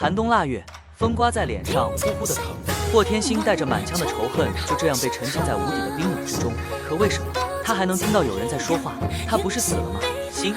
寒冬腊月，风刮在脸上，呼呼的疼。霍天星带着满腔的仇恨，就这样被沉浸在无底的冰冷之中。可为什么他还能听到有人在说话？他不是死了吗？星，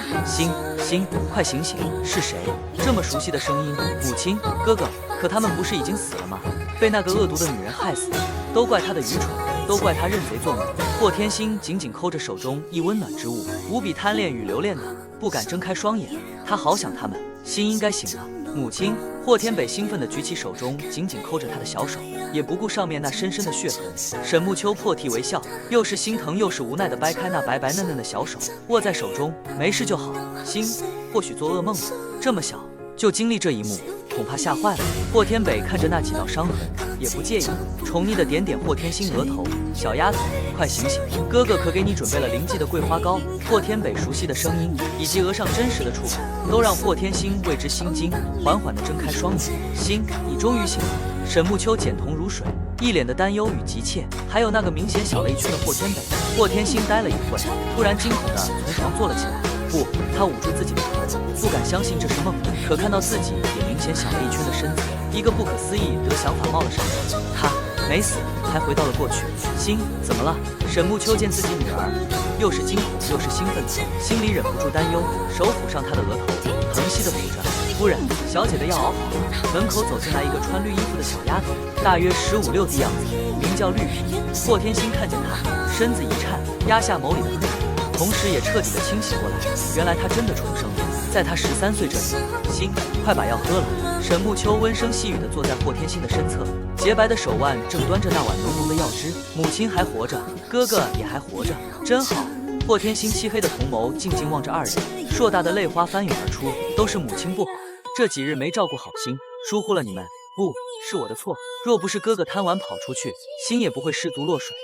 快醒醒！是谁？这么熟悉的声音，母亲、哥哥。可他们不是已经死了吗？被那个恶毒的女人害死的，都怪他的愚蠢，都怪他认贼作母。霍天星紧紧抠着手中一温暖之物，无比贪恋与留恋的，不敢睁开双眼。他好想他们，心应该醒了。母亲，霍天北兴奋地举起手中紧紧抠着他的小手，也不顾上面那深深的血痕。沈木秋破涕为笑，又是心疼又是无奈地掰开那白白嫩嫩的小手，握在手中，没事就好。心或许做噩梦了，这么小就经历这一幕，恐怕吓坏了。霍天北看着那几道伤痕，也不介意，宠溺地点点霍天星额头：“小丫头，快醒醒，哥哥可给你准备了灵剂的桂花膏。”霍天北熟悉的声音以及额上真实的触感，都让霍天星为之心惊，缓缓地睁开双眼。星，你终于醒了。沈木秋简瞳如水，一脸的担忧与急切，还有那个明显小了一圈的霍天北。霍天星呆了一会，突然惊恐地从床坐了起来。不，他捂住自己的头，不敢相信这是梦。可看到自己也明显小了一圈的身子，一个不可思议的想法冒了上来。他没死，还回到了过去。心怎么了？沈木秋见自己女儿又是惊恐又是兴奋的，心里忍不住担忧，手抚上她的额头，疼惜地抚着。夫人，小姐的药熬好了。门口走进来一个穿绿衣服的小丫头，大约15、16的样子，名叫绿萍。霍天星看见她，身子一颤，压下眸里的恨意，同时也彻底的清醒过来。原来他真的重生了，在他13岁这年。心，快把药喝了。沈木秋温声细语地坐在霍天星的身侧，洁白的手腕正端着那碗浓浓的药汁。母亲还活着，哥哥也还活着，真好。霍天星漆黑的瞳眸静静望着二人，硕大的泪花翻涌而出，都是母亲不好，这几日没照顾好心，疏忽了你们。不是我的错，若不是哥哥贪玩跑出去，心也不会失足落水。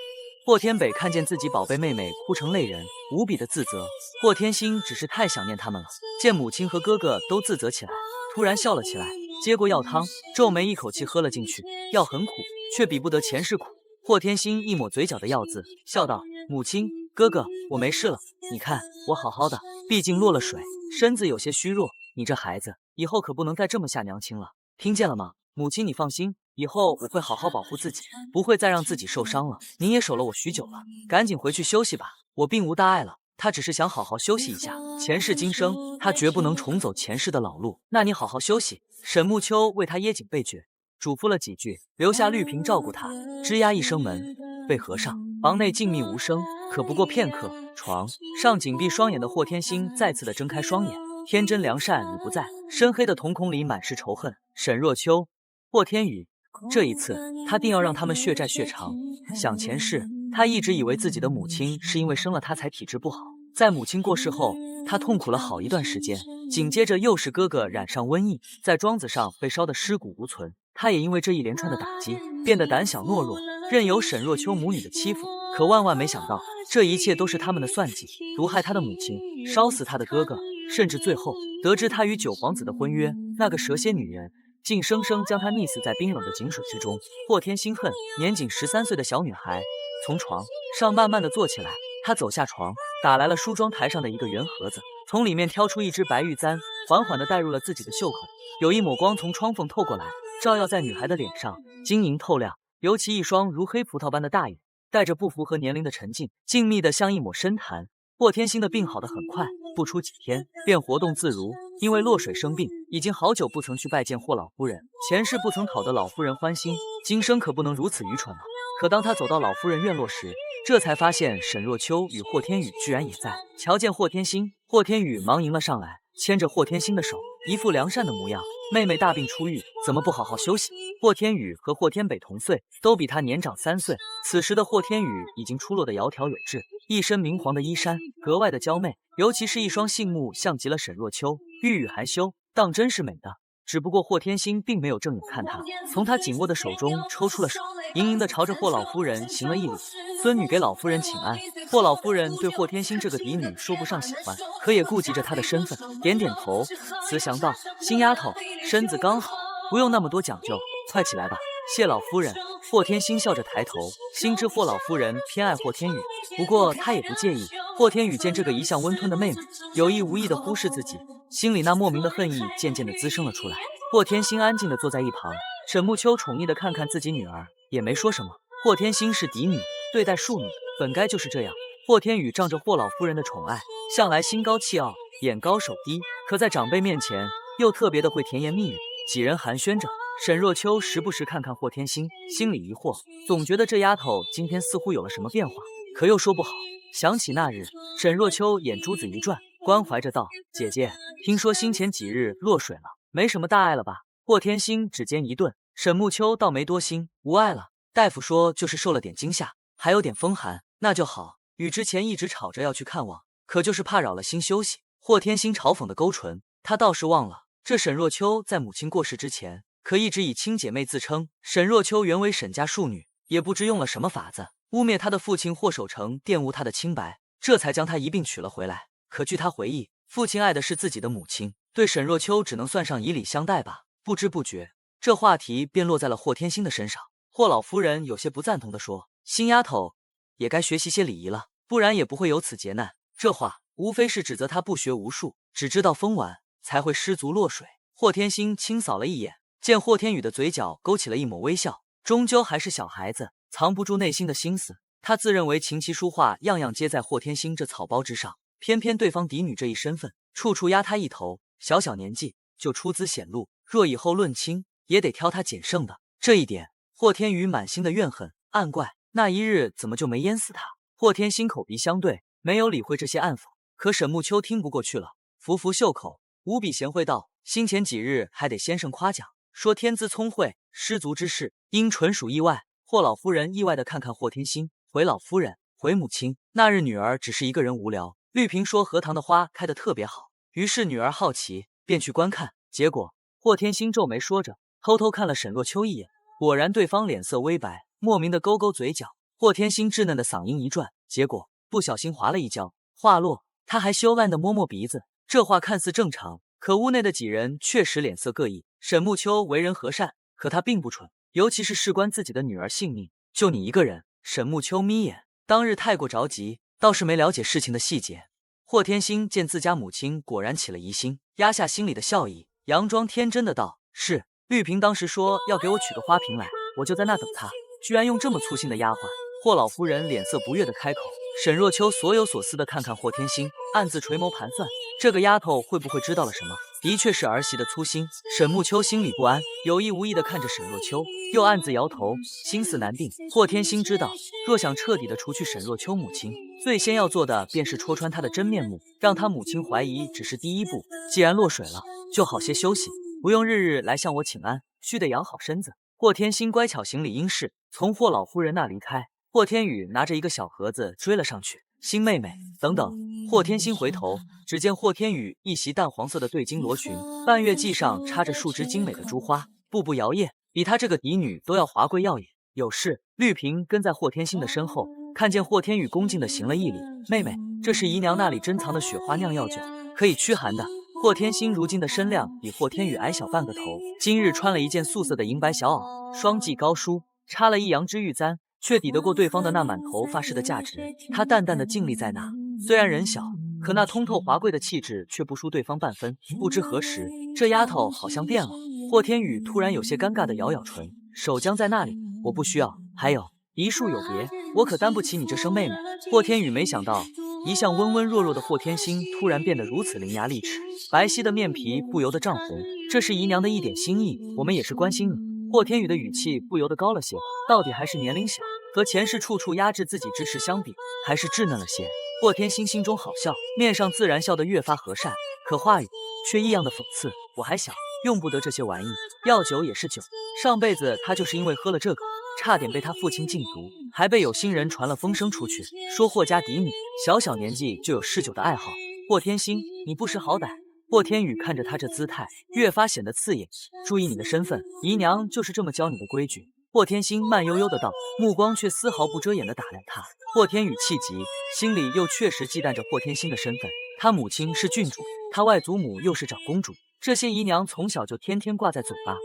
霍天北看见自己宝贝妹妹哭成泪人，无比的自责。霍天星只是太想念他们了，见母亲和哥哥都自责起来，突然笑了起来，接过药汤，皱眉一口气喝了进去。药很苦，却比不得前世苦。霍天星一抹嘴角的药渍，笑道：“母亲，哥哥，我没事了，你看我好好的，毕竟落了水，身子有些虚弱。你这孩子，以后可不能再这么下娘亲了，听见了吗？母亲你放心，以后我会好好保护自己，不会再让自己受伤了。您也守了我许久了，赶紧回去休息吧，我并无大碍了。他只是想好好休息一下，前世今生，他绝不能重走前世的老路。那你好好休息。”沈木秋为他掖紧被角，嘱咐了几句，留下绿萍照顾他。吱呀一声，门被合上，房内静谧无声。可不过片刻，床上紧闭双眼的霍天星再次的睁开双眼，天真良善已不在，深黑的瞳孔里满是仇恨。沈若秋、霍天宇，这一次他定要让他们血债血偿。想前世，他一直以为自己的母亲是因为生了他才体质不好，在母亲过世后，他痛苦了好一段时间。紧接着又是哥哥染上瘟疫，在庄子上被烧得尸骨无存，他也因为这一连串的打击，变得胆小懦弱，任由沈若秋母女的欺负。可万万没想到，这一切都是他们的算计，毒害他的母亲，烧死他的哥哥，甚至最后得知他与九皇子的婚约，那个蛇蝎女人竟生生将他溺死在冰冷的井水之中。霍天星恨年仅13岁的小女孩，从床上慢慢的坐起来，他走下床，打来了梳妆台上的一个圆盒子，从里面挑出一只白玉簪，缓缓地带入了自己的袖口。有一抹光从窗缝透过来，照耀在女孩的脸上，晶莹透亮，尤其一双如黑葡萄般的大眼，带着不符合年龄的沉静，静谧的像一抹深潭。霍天星的病好得很快，不出几天便活动自如。因为落水生病，已经好久不曾去拜见霍老夫人，前世不曾讨得老夫人欢心，今生可不能如此愚蠢了。可当他走到老夫人院落时，这才发现沈若秋与霍天宇居然也在。瞧见霍天星，霍天宇忙迎了上来，牵着霍天星的手，一副良善的模样。妹妹大病初愈，怎么不好好休息？霍天宇和霍天北同岁，都比他年长3岁。此时的霍天宇已经出落得窈窕有致，一身明黄的衣衫格外的娇媚，尤其是一双杏目像极了沈若秋，玉宇含羞，当真是美的。只不过霍天星并没有正眼看他，从他紧握的手中抽出了手，盈盈地朝着霍老夫人行了一礼：“孙女给老夫人请安。”霍老夫人对霍天星这个嫡女说不上喜欢，可也顾及着她的身份，点点头，慈祥道：“新丫头，身子刚好，不用那么多讲究，快起来吧。”谢老夫人。霍天星笑着抬头，心知霍老夫人偏爱霍天宇，不过他也不介意。霍天宇见这个一向温吞的妹妹有意无意地忽视自己，心里那莫名的恨意渐渐地滋生了出来。霍天星安静地坐在一旁，沈沐秋宠溺地看看自己女儿，也没说什么。霍天星是嫡女，对待庶女本该就是这样。霍天宇仗着霍老夫人的宠爱，向来心高气傲，眼高手低，可在长辈面前又特别的会甜言蜜语。几人寒暄着，沈若秋时不时看看霍天星，心里疑惑，总觉得这丫头今天似乎有了什么变化，可又说不好。想起那日，沈若秋眼珠子一转，关怀着道：“姐姐，听说先前几日落水了，没什么大碍了吧？”霍天星指尖一顿，沈沐秋倒没多心，无碍了。大夫说就是受了点惊吓，还有点风寒，那就好。与之前一直吵着要去看望，可就是怕扰了心休息。霍天星嘲讽的勾唇，他倒是忘了，这沈若秋在母亲过世之前，可一直以亲姐妹自称。沈若秋原为沈家庶女，也不知用了什么法子，污蔑他的父亲霍守成玷污他的清白，这才将他一并娶了回来。可据他回忆，父亲爱的是自己的母亲，对沈若秋只能算上以礼相待吧。不知不觉，这话题便落在了霍天星的身上。霍老夫人有些不赞同地说：“新丫头也该学习些礼仪了，不然也不会有此劫难。”这话无非是指责他不学无术，只知道疯玩，才会失足落水。霍天星轻扫了一眼，见霍天宇的嘴角勾起了一抹微笑，终究还是小孩子，藏不住内心的心思。他自认为琴棋书画样样皆在霍天星这草包之上，偏偏对方嫡女这一身份，处处压他一头。小小年纪就出资显露，若以后论亲，也得挑他捡剩的。这一点，霍天宇满心的怨恨，暗怪那一日怎么就没淹死他。霍天星口鼻相对，没有理会这些暗讽。可沈沐秋听不过去了，拂拂袖口，无比贤惠道：“先前几日还得先生夸奖，说天资聪慧，失足之事，因纯属意外。”霍老夫人意外的看看霍天星，回老夫人，回母亲。那日女儿只是一个人无聊，绿萍说荷塘的花开得特别好，于是女儿好奇，便去观看。结果霍天星皱眉说着，偷偷看了沈若秋一眼，果然对方脸色微白，莫名的勾勾嘴角。霍天星稚嫩的嗓音一转，结果不小心滑了一跤。话落，他还羞赧的摸摸鼻子。这话看似正常，可屋内的几人确实脸色各异。沈沐秋为人和善，可他并不蠢，尤其是事关自己的女儿性命。就你一个人。沈沐秋眯眼，当日太过着急，倒是没了解事情的细节。霍天星见自家母亲果然起了疑心，压下心里的笑意，佯装天真的道：“是，绿萍当时说要给我取个花瓶来，我就在那等她，居然用这么粗心的丫鬟。”霍老夫人脸色不悦的开口。沈若秋所有所思的看看霍天星，暗自垂眸盘算，这个丫头会不会知道了什么？的确是儿媳的粗心。沈沐秋心里不安，有意无意的看着沈若秋，又暗自摇头，心思难定。霍天星知道，若想彻底的除去沈若秋母亲，最先要做的便是戳穿她的真面目，让她母亲怀疑只是第一步。既然落水了，就好些休息，不用日日来向我请安，须得养好身子。霍天星乖巧行礼应是，从霍老夫人那离开。霍天宇拿着一个小盒子追了上去，星妹妹，等等！霍天星回头，只见霍天宇一袭淡黄色的对襟罗裙，半月髻上插着数枝精美的珠花，步步摇曳，比他这个嫡女都要华贵耀眼。有事，绿萍跟在霍天星的身后，看见霍天宇恭敬地行了一礼：“妹妹，这是姨娘那里珍藏的雪花酿药酒，可以驱寒的。”霍天星如今的身量比霍天宇矮小半个头，今日穿了一件素色的银白小袄，双髻高梳，插了一阳之玉簪，却抵得过对方的那满头发饰的价值。他淡淡的静立在那，虽然人小，可那通透华贵的气质却不输对方半分。不知何时，这丫头好像变了。霍天宇突然有些尴尬的咬咬唇，手僵在那里。我不需要，还有一树有别，我可担不起你这声妹妹。霍天宇没想到，一向温温弱弱的霍天星突然变得如此伶牙俐齿，白皙的面皮不由得涨红。这是姨娘的一点心意，我们也是关心你。霍天宇的语气不由得高了些，到底还是年龄小，和前世处处压制自己之时相比，还是稚嫩了些。霍天星心中好笑，面上自然笑得越发和善，可话语却异样的讽刺。我还小，用不得这些玩意，药酒也是酒，上辈子他就是因为喝了这个，差点被他父亲禁足，还被有心人传了风声出去，说霍家嫡女小小年纪就有嗜酒的爱好。霍天星，你不识好歹。霍天宇看着他这姿态，越发显得刺眼。注意你的身份，姨娘就是这么教你的规矩。霍天星慢悠悠的道，目光却丝毫不遮掩的打量他。霍天宇气急，心里又确实忌惮着霍天星的身份。他母亲是郡主，他外祖母又是长公主，这些姨娘从小就天天挂在嘴巴。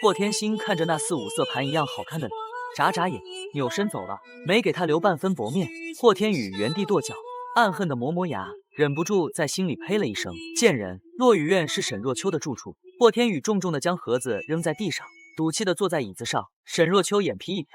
霍天星看着那似五色盘一样好看的脸，眨眨眼，扭身走了，没给他留半分薄面。霍天宇原地跺脚，暗恨的磨磨牙，忍不住在心里呸了一声：贱人！落雨院是沈若秋的住处，霍天宇重重地将盒子扔在地上，赌气地坐在椅子上。沈若秋眼皮一挑，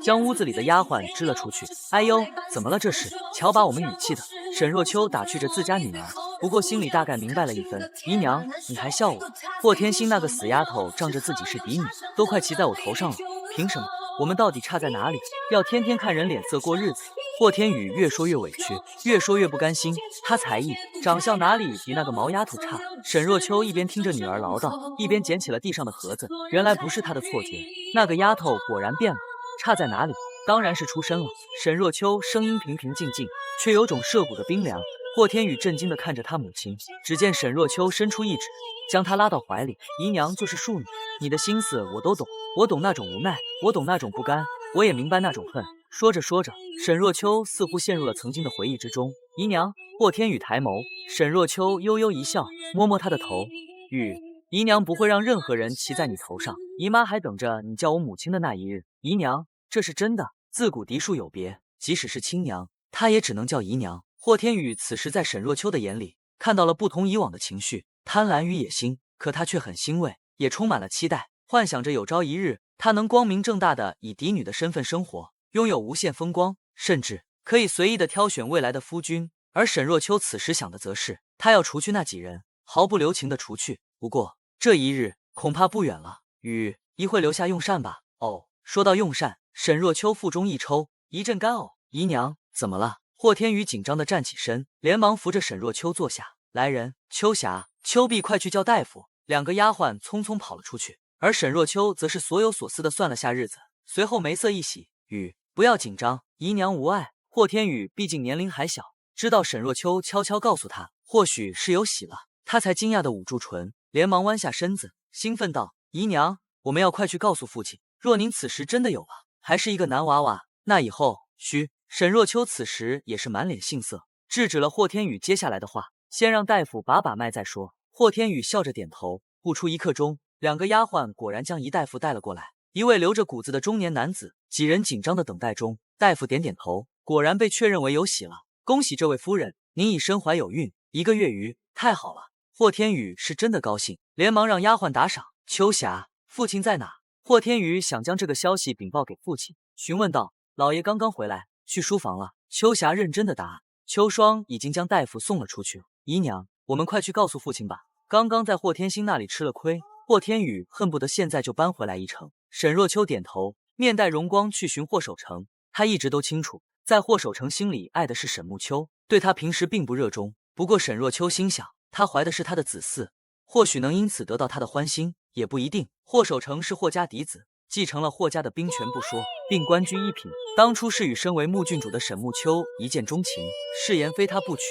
将屋子里的丫鬟支了出去。哎呦，怎么了这是？瞧把我们语气的！沈若秋打趣着自家女儿，不过心里大概明白了一分。姨娘，你还笑我？霍天心那个死丫头仗着自己是嫡女，都快骑在我头上了，凭什么？我们到底差在哪里？要天天看人脸色过日子？霍天宇越说越委屈，越说越不甘心。他才艺、长相哪里比那个毛丫头差？沈若秋一边听着女儿唠叨，一边捡起了地上的盒子。原来不是她的错觉，那个丫头果然变了。差在哪里？当然是出身了。沈若秋声音平平静静，却有种涉骨的冰凉。霍天宇震惊地看着他母亲，只见沈若秋伸出一指，将她拉到怀里。姨娘就是庶女，你的心思我都懂，我懂那种无奈，我懂那种不甘，我也明白那种恨。说着说着，沈若秋似乎陷入了曾经的回忆之中。姨娘，霍天宇抬眸，沈若秋悠悠一笑，摸摸他的头，宇，姨娘不会让任何人骑在你头上，姨妈还等着你叫我母亲的那一日。姨娘，这是真的，自古嫡庶有别，即使是亲娘，她也只能叫姨娘。霍天宇此时在沈若秋的眼里看到了不同以往的情绪，贪婪与野心，可他却很欣慰，也充满了期待，幻想着有朝一日他能光明正大的以嫡女的身份生活，拥有无限风光，甚至可以随意的挑选未来的夫君。而沈若秋此时想的则是，他要除去那几人，毫不留情的除去。不过这一日恐怕不远了，雨一会留下用膳吧。哦，说到用膳，沈若秋腹中一抽，一阵干呕。姨娘，怎么了？霍天宇紧张地站起身，连忙扶着沈若秋坐下。来人，秋霞、秋碧，快去叫大夫。两个丫鬟匆匆跑了出去，而沈若秋则是所有所思地算了下日子，随后眉色一喜，雨，不要紧张，姨娘无碍。霍天宇毕竟年龄还小，知道沈若秋悄悄告诉他，或许是有喜了，他才惊讶地捂住唇，连忙弯下身子，兴奋道：姨娘，我们要快去告诉父亲，若您此时真的有了，还是一个男娃娃，那以后，嘘。沈若秋此时也是满脸杏色，制止了霍天宇接下来的话，先让大夫把脉再说。霍天宇笑着点头。不出一刻钟，两个丫鬟果然将一大夫带了过来，一位留着骨子的中年男子，几人紧张的等待中。大夫点点头，果然被确认为有喜了，恭喜这位夫人，您已身怀有孕1个月余，太好了。霍天宇是真的高兴，连忙让丫鬟打赏。秋霞，父亲在哪？霍天宇想将这个消息禀报给父亲，询问道：老爷刚刚回来，去书房了。秋霞认真的答。秋霜已经将大夫送了出去。姨娘，我们快去告诉父亲吧。刚刚在霍天星那里吃了亏，霍天宇恨不得现在就搬回来一程。沈若秋点头，面带荣光去寻霍守成。他一直都清楚，在霍守成心里爱的是沈沐秋，对他平时并不热衷。不过沈若秋心想，他怀的是他的子嗣，或许能因此得到他的欢心，也不一定。霍守成是霍家嫡子，继承了霍家的兵权不说，并官居一品。当初是与身为穆郡主的沈沐秋一见钟情，誓言非他不娶，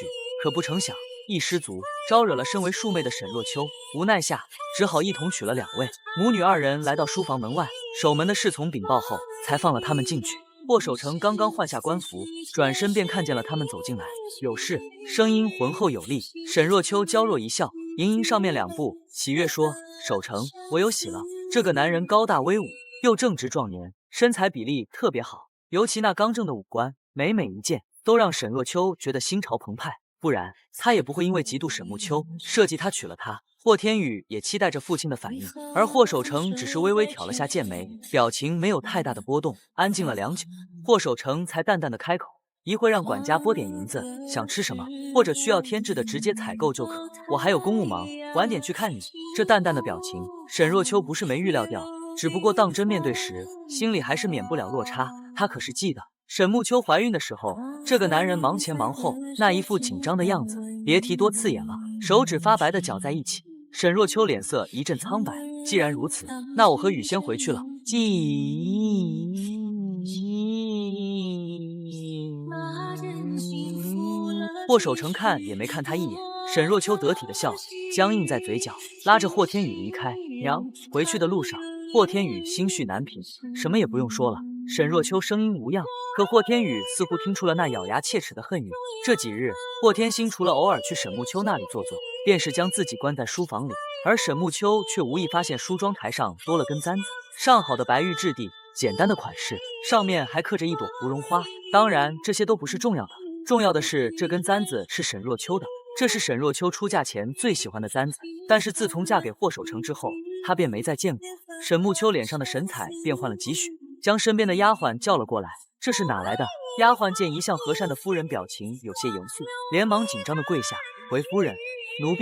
可不成想一失足，招惹了身为庶妹的沈若秋。无奈下，只好一同娶了两位。母女二人来到书房门外，守门的侍从禀报后，才放了他们进去。霍守成刚刚换下官服，转身便看见了他们走进来。有事，声音浑厚有力。沈若秋娇弱一笑，盈盈上面2步，喜悦说：守成，我有喜了。这个男人高大威武，又正值壮年，身材比例特别好，尤其那刚正的五官，每一件都让沈若秋觉得心潮澎湃。不然他也不会因为嫉妒沈沐秋，设计他娶了她。霍天宇也期待着父亲的反应，而霍守成只是微微挑了下剑眉，表情没有太大的波动。安静了良久，霍守成才淡淡的开口：一会让管家拨点银子，想吃什么或者需要添置的直接采购就可，我还有公务忙，晚点去看你。这淡淡的表情，沈若秋不是没预料掉，只不过当真面对时，心里还是免不了落差。他可是记得沈沐秋怀孕的时候，这个男人忙前忙后，那一副紧张的样子，别提多刺眼了。手指发白的搅在一起，沈若秋脸色一阵苍白。既然如此，那我和雨先回去了。霍守成看也没看他一眼，沈若秋得体的笑，僵硬在嘴角，拉着霍天宇离开。娘，回去的路上，霍天宇心绪难平，什么也不用说了。沈若秋声音无恙，可霍天宇似乎听出了那咬牙切齿的恨意。这几日，霍天星除了偶尔去沈沐秋那里坐坐，便是将自己关在书房里，而沈沐秋却无意发现梳妆台上多了根簪子，上好的白玉质地，简单的款式，上面还刻着一朵芙蓉花。当然，这些都不是重要的，重要的是这根簪子是沈若秋的，这是沈若秋出嫁前最喜欢的簪子，但是自从嫁给霍守成之后，她便没再见过。沈慕秋脸上的神采变换了几许，将身边的丫鬟叫了过来。这是哪来的？丫鬟见一向和善的夫人表情有些严肃，连忙紧张的跪下，回夫人，奴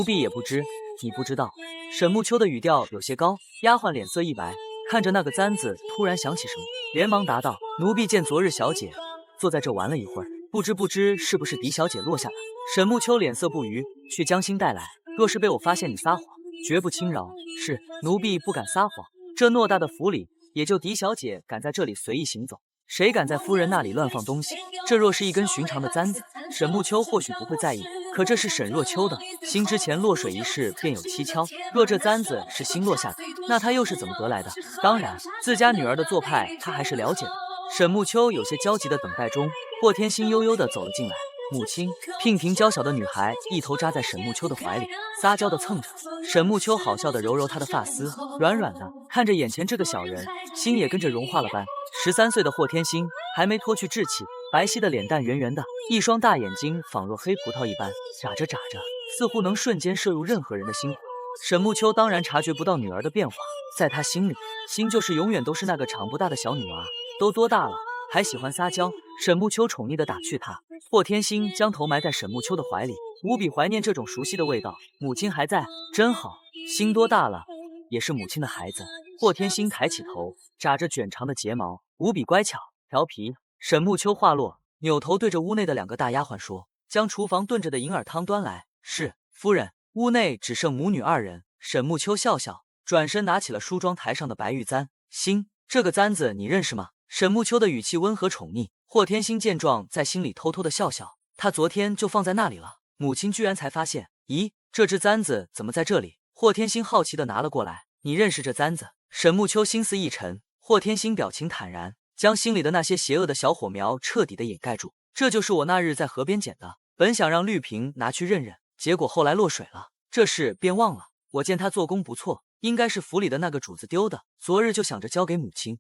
婢也不知，你不知道。沈慕秋的语调有些高，丫鬟脸色一白，看着那个簪子，突然想起什么，连忙答道：奴婢见昨日小姐坐在这玩了一会儿，不知是不是狄小姐落下的。沈慕秋脸色不愉，去将心带来，若是被我发现你撒谎，绝不轻饶。是，奴婢不敢撒谎。这偌大的府里，也就狄小姐敢在这里随意行走，谁敢在夫人那里乱放东西？这若是一根寻常的簪子，沈慕秋或许不会在意，可这是沈若秋的心，之前落水一事便有蹊跷。若这簪子是新落下的，那她又是怎么得来的？当然，自家女儿的做派，她还是了解的。沈慕秋有些焦急的等待中，霍天星悠悠的走了进来。母亲，娉婷娇小的女孩一头扎在沈慕秋的怀里，撒娇的蹭着。沈慕秋好笑的揉揉她的发丝，软软的看着眼前这个小人，心也跟着融化了般。13岁的霍天星还没脱去稚气，白皙的脸蛋圆圆的，一双大眼睛仿若黑葡萄一般，眨着眨着，似乎能瞬间摄入任何人的心火。沈慕秋当然察觉不到女儿的变化，在他心里，心就是永远都是那个长不大的小女娃，都多大了，还喜欢撒娇。沈慕秋宠溺地打趣她。霍天星将头埋在沈慕秋的怀里，无比怀念这种熟悉的味道。母亲还在，真好。心多大了，也是母亲的孩子。霍天星抬起头，眨着卷长的睫毛，无比乖巧调皮。沈慕秋话落，扭头对着屋内的2个大丫鬟说：“将厨房炖着的银耳汤端来。”是，夫人。屋内只剩母女2人。沈慕秋笑笑，转身拿起了梳妆台上的白玉簪。星，这个簪子你认识吗？沈慕秋的语气温和宠溺。霍天星见状，在心里偷偷的笑笑，他昨天就放在那里了，母亲居然才发现。咦，这只簪子怎么在这里？霍天星好奇的拿了过来。你认识这簪子？沈慕秋心思一沉，霍天星表情坦然，将心里的那些邪恶的小火苗彻底的掩盖住。这就是我那日在河边捡的，本想让绿萍拿去认认，结果后来落水了，这事便忘了。我见他做工不错，应该是府里的那个主子丢的，昨日就想着交给母亲，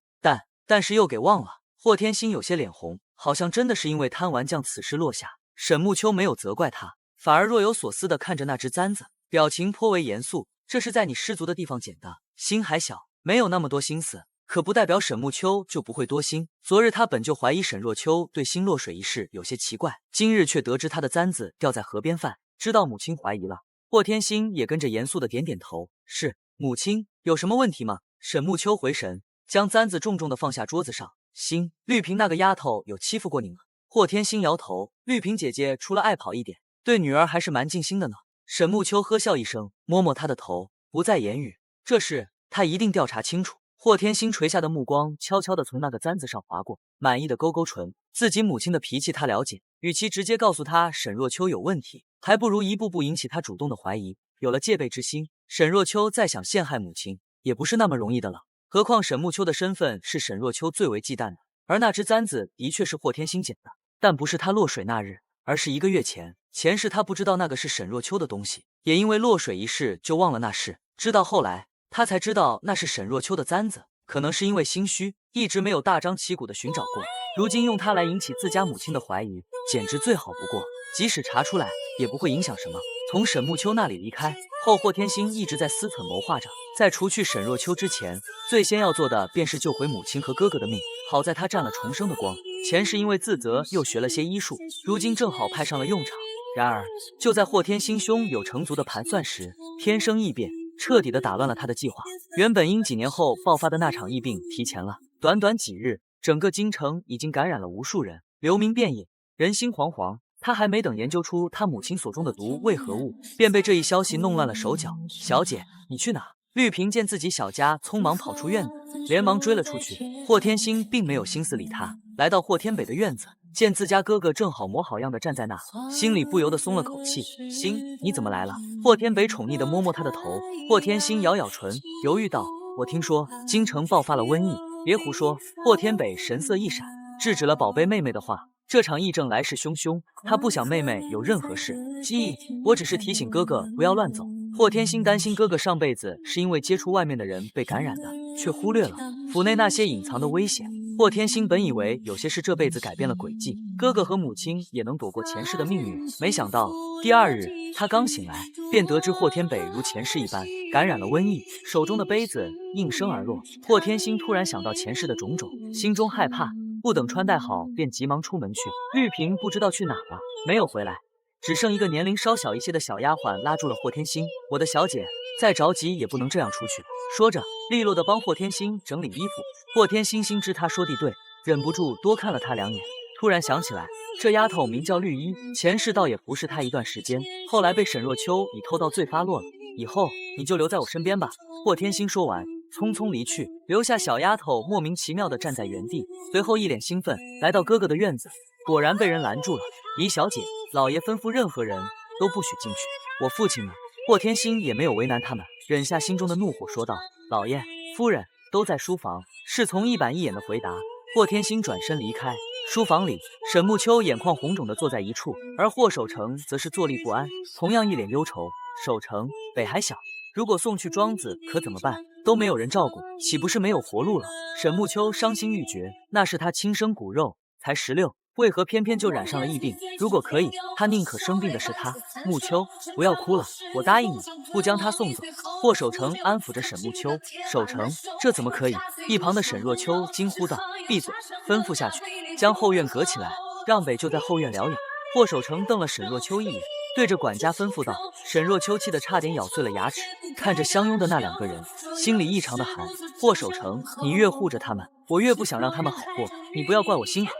但是又给忘了。霍天星有些脸红，好像真的是因为贪玩将此事落下。沈慕秋没有责怪他，反而若有所思地看着那只簪子，表情颇为严肃。这是在你失足的地方捡的，心还小，没有那么多心思，可不代表沈慕秋就不会多心。昨日他本就怀疑沈若秋对心落水一事有些奇怪，今日却得知他的簪子掉在河边饭，知道母亲怀疑了。霍天星也跟着严肃的点点头，是，母亲，有什么问题吗？沈慕秋回神，将簪子重重的放下桌子上。星，绿萍那个丫头有欺负过你吗？霍天星摇头，绿萍姐姐除了爱跑一点，对女儿还是蛮尽心的呢。沈慕秋呵笑一声，摸摸她的头，不再言语。这事他一定调查清楚。霍天星垂下的目光悄悄地从那个簪子上划过，满意的勾勾唇。自己母亲的脾气他了解，与其直接告诉她沈若秋有问题，还不如一步步引起她主动的怀疑。有了戒备之心，沈若秋再想陷害母亲也不是那么容易的了。何况沈慕秋的身份是沈若秋最为忌惮的，而那只簪子的确是霍天星捡的，但不是他落水那日，而是1个月前。前世他不知道那个是沈若秋的东西，也因为落水一事就忘了那事，直到后来他才知道那是沈若秋的簪子。可能是因为心虚，一直没有大张旗鼓的寻找过，如今用它来引起自家母亲的怀疑，简直最好不过。即使查出来也不会影响什么。从沈慕秋那里离开后，霍天星一直在思忖谋划着，在除去沈若秋之前，最先要做的便是救回母亲和哥哥的命。好在他占了重生的光，前世因为自责又学了些医术，如今正好派上了用场。然而就在霍天星胸有成竹的盘算时，天生异变彻底的打乱了他的计划。原本因几年后爆发的那场疫病提前了，短短几日，整个京城已经感染了无数人，流名遍野，人心惶惶。他还没等研究出他母亲所中的毒为何物，便被这一消息弄乱了手脚。小姐，你去哪？绿萍见自己小家匆忙跑出院子，连忙追了出去。霍天星并没有心思理他，来到霍天北的院子，见自家哥哥正好模好样的站在那，心里不由得松了口气。星，你怎么来了？霍天北宠溺地摸摸他的头。霍天星咬咬唇，犹豫道：我听说京城爆发了瘟疫。别胡说。霍天北神色一闪，制止了宝贝妹妹的话。这场疫症来势汹汹，他不想妹妹有任何事。记，我只是提醒哥哥不要乱走。霍天星担心哥哥上辈子是因为接触外面的人被感染的，却忽略了府内那些隐藏的危险。霍天星本以为有些事这辈子改变了轨迹，哥哥和母亲也能躲过前世的命运，没想到第二日他刚醒来，便得知霍天北如前世一般感染了瘟疫，手中的杯子应声而落。霍天星突然想到前世的种种，心中害怕，不等穿戴好，便急忙出门去。绿萍不知道去哪了，没有回来。只剩一个年龄稍小一些的小丫鬟拉住了霍天星：“我的小姐，再着急也不能这样出去。”说着，利落地帮霍天星整理衣服。霍天星心知他说的对，忍不住多看了他2眼。突然想起来，这丫头名叫绿衣，前世倒也服侍他一段时间，后来被沈若秋以偷盗罪发落了。以后你就留在我身边吧。霍天星说完，匆匆离去，留下小丫头莫名其妙地站在原地。随后一脸兴奋来到哥哥的院子，果然被人拦住了。李小姐，老爷吩咐任何人都不许进去。我父亲呢？霍天星也没有为难他们，忍下心中的怒火说道：“老爷、夫人都在书房。”侍从一板一眼的回答。霍天星转身离开。书房里，沈暮秋眼眶红肿的坐在一处，而霍守成则是坐立不安，同样一脸忧愁。守成，北还小，如果送去庄子可怎么办？都没有人照顾，岂不是没有活路了？沈暮秋伤心欲绝，那是他亲生骨肉，才16，为何偏偏就染上了疫病？如果可以，他宁可生病的是他。暮秋，不要哭了，我答应你，不将他送走。霍守成安抚着沈暮秋。守成，这怎么可以？一旁的沈若秋惊呼道：“闭嘴！”吩咐下去，将后院隔起来，让北就在后院疗养。霍守成瞪了沈若秋一眼，对着管家吩咐道。沈若秋气得差点咬碎了牙齿，看着相拥的那2个人，心里异常的寒。霍守成，你越护着他们，我越不想让他们好过，你不要怪我心狠。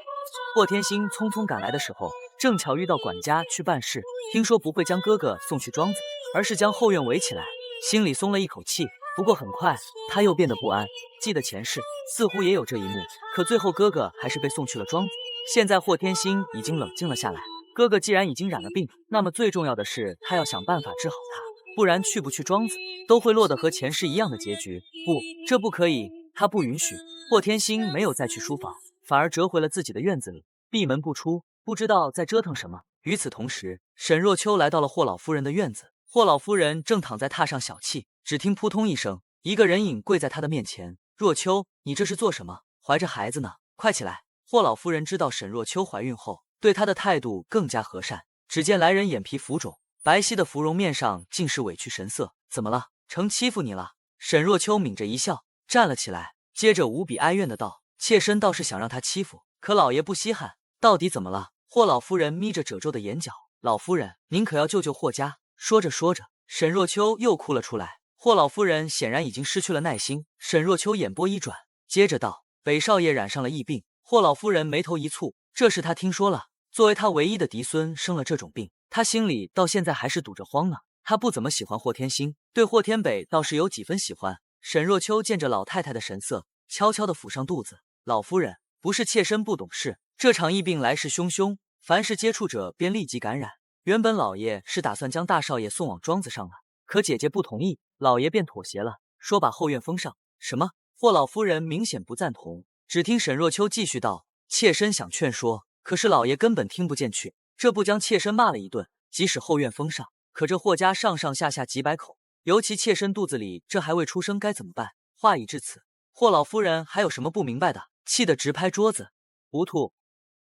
霍天星匆匆赶来的时候，正巧遇到管家去办事，听说不会将哥哥送去庄子，而是将后院围起来，心里松了一口气。不过很快他又变得不安，记得前世似乎也有这一幕，可最后哥哥还是被送去了庄子。现在霍天星已经冷静了下来，哥哥既然已经染了病，那么最重要的是他要想办法治好他，不然去不去庄子都会落得和前世一样的结局。不，这不可以，他不允许。霍天星没有再去书房，反而折回了自己的院子里，闭门不出，不知道在折腾什么。与此同时，沈若秋来到了霍老夫人的院子，霍老夫人正躺在榻上小憩，只听扑通一声，一个人影跪在她的面前。若秋，你这是做什么？怀着孩子呢，快起来。霍老夫人知道沈若秋怀孕后，对她的态度更加和善。只见来人眼皮浮肿，白皙的芙蓉面上尽是委屈神色。怎么了？成欺负你了？沈若秋抿着一笑，站了起来，接着无比哀怨的道：妾身倒是想让他欺负，可老爷不稀罕。到底怎么了？霍老夫人眯着褶皱的眼角，老夫人，您可要救救霍家。说着说着，沈若秋又哭了出来。霍老夫人显然已经失去了耐心。沈若秋眼波一转，接着道：北少爷染上了疫病。霍老夫人眉头一蹙，这事她听说了。作为她唯一的嫡孙生了这种病，她心里到现在还是堵着慌呢。她不怎么喜欢霍天星，对霍天北倒是有几分喜欢。沈若秋见着老太太的神色，悄悄地抚上肚子。老夫人，不是妾身不懂事，这场疫病来势汹汹，凡是接触者便立即感染。原本老爷是打算将大少爷送往庄子上了，可姐姐不同意，老爷便妥协了，说把后院封上。什么？霍老夫人明显不赞同。只听沈若秋继续道：妾身想劝说，可是老爷根本听不进去，这不将妾身骂了一顿。即使后院封上，可这霍家上上下下几百口，尤其妾身肚子里这还未出生该怎么办？话已至此，霍老夫人还有什么不明白的？气得直拍桌子。糊涂，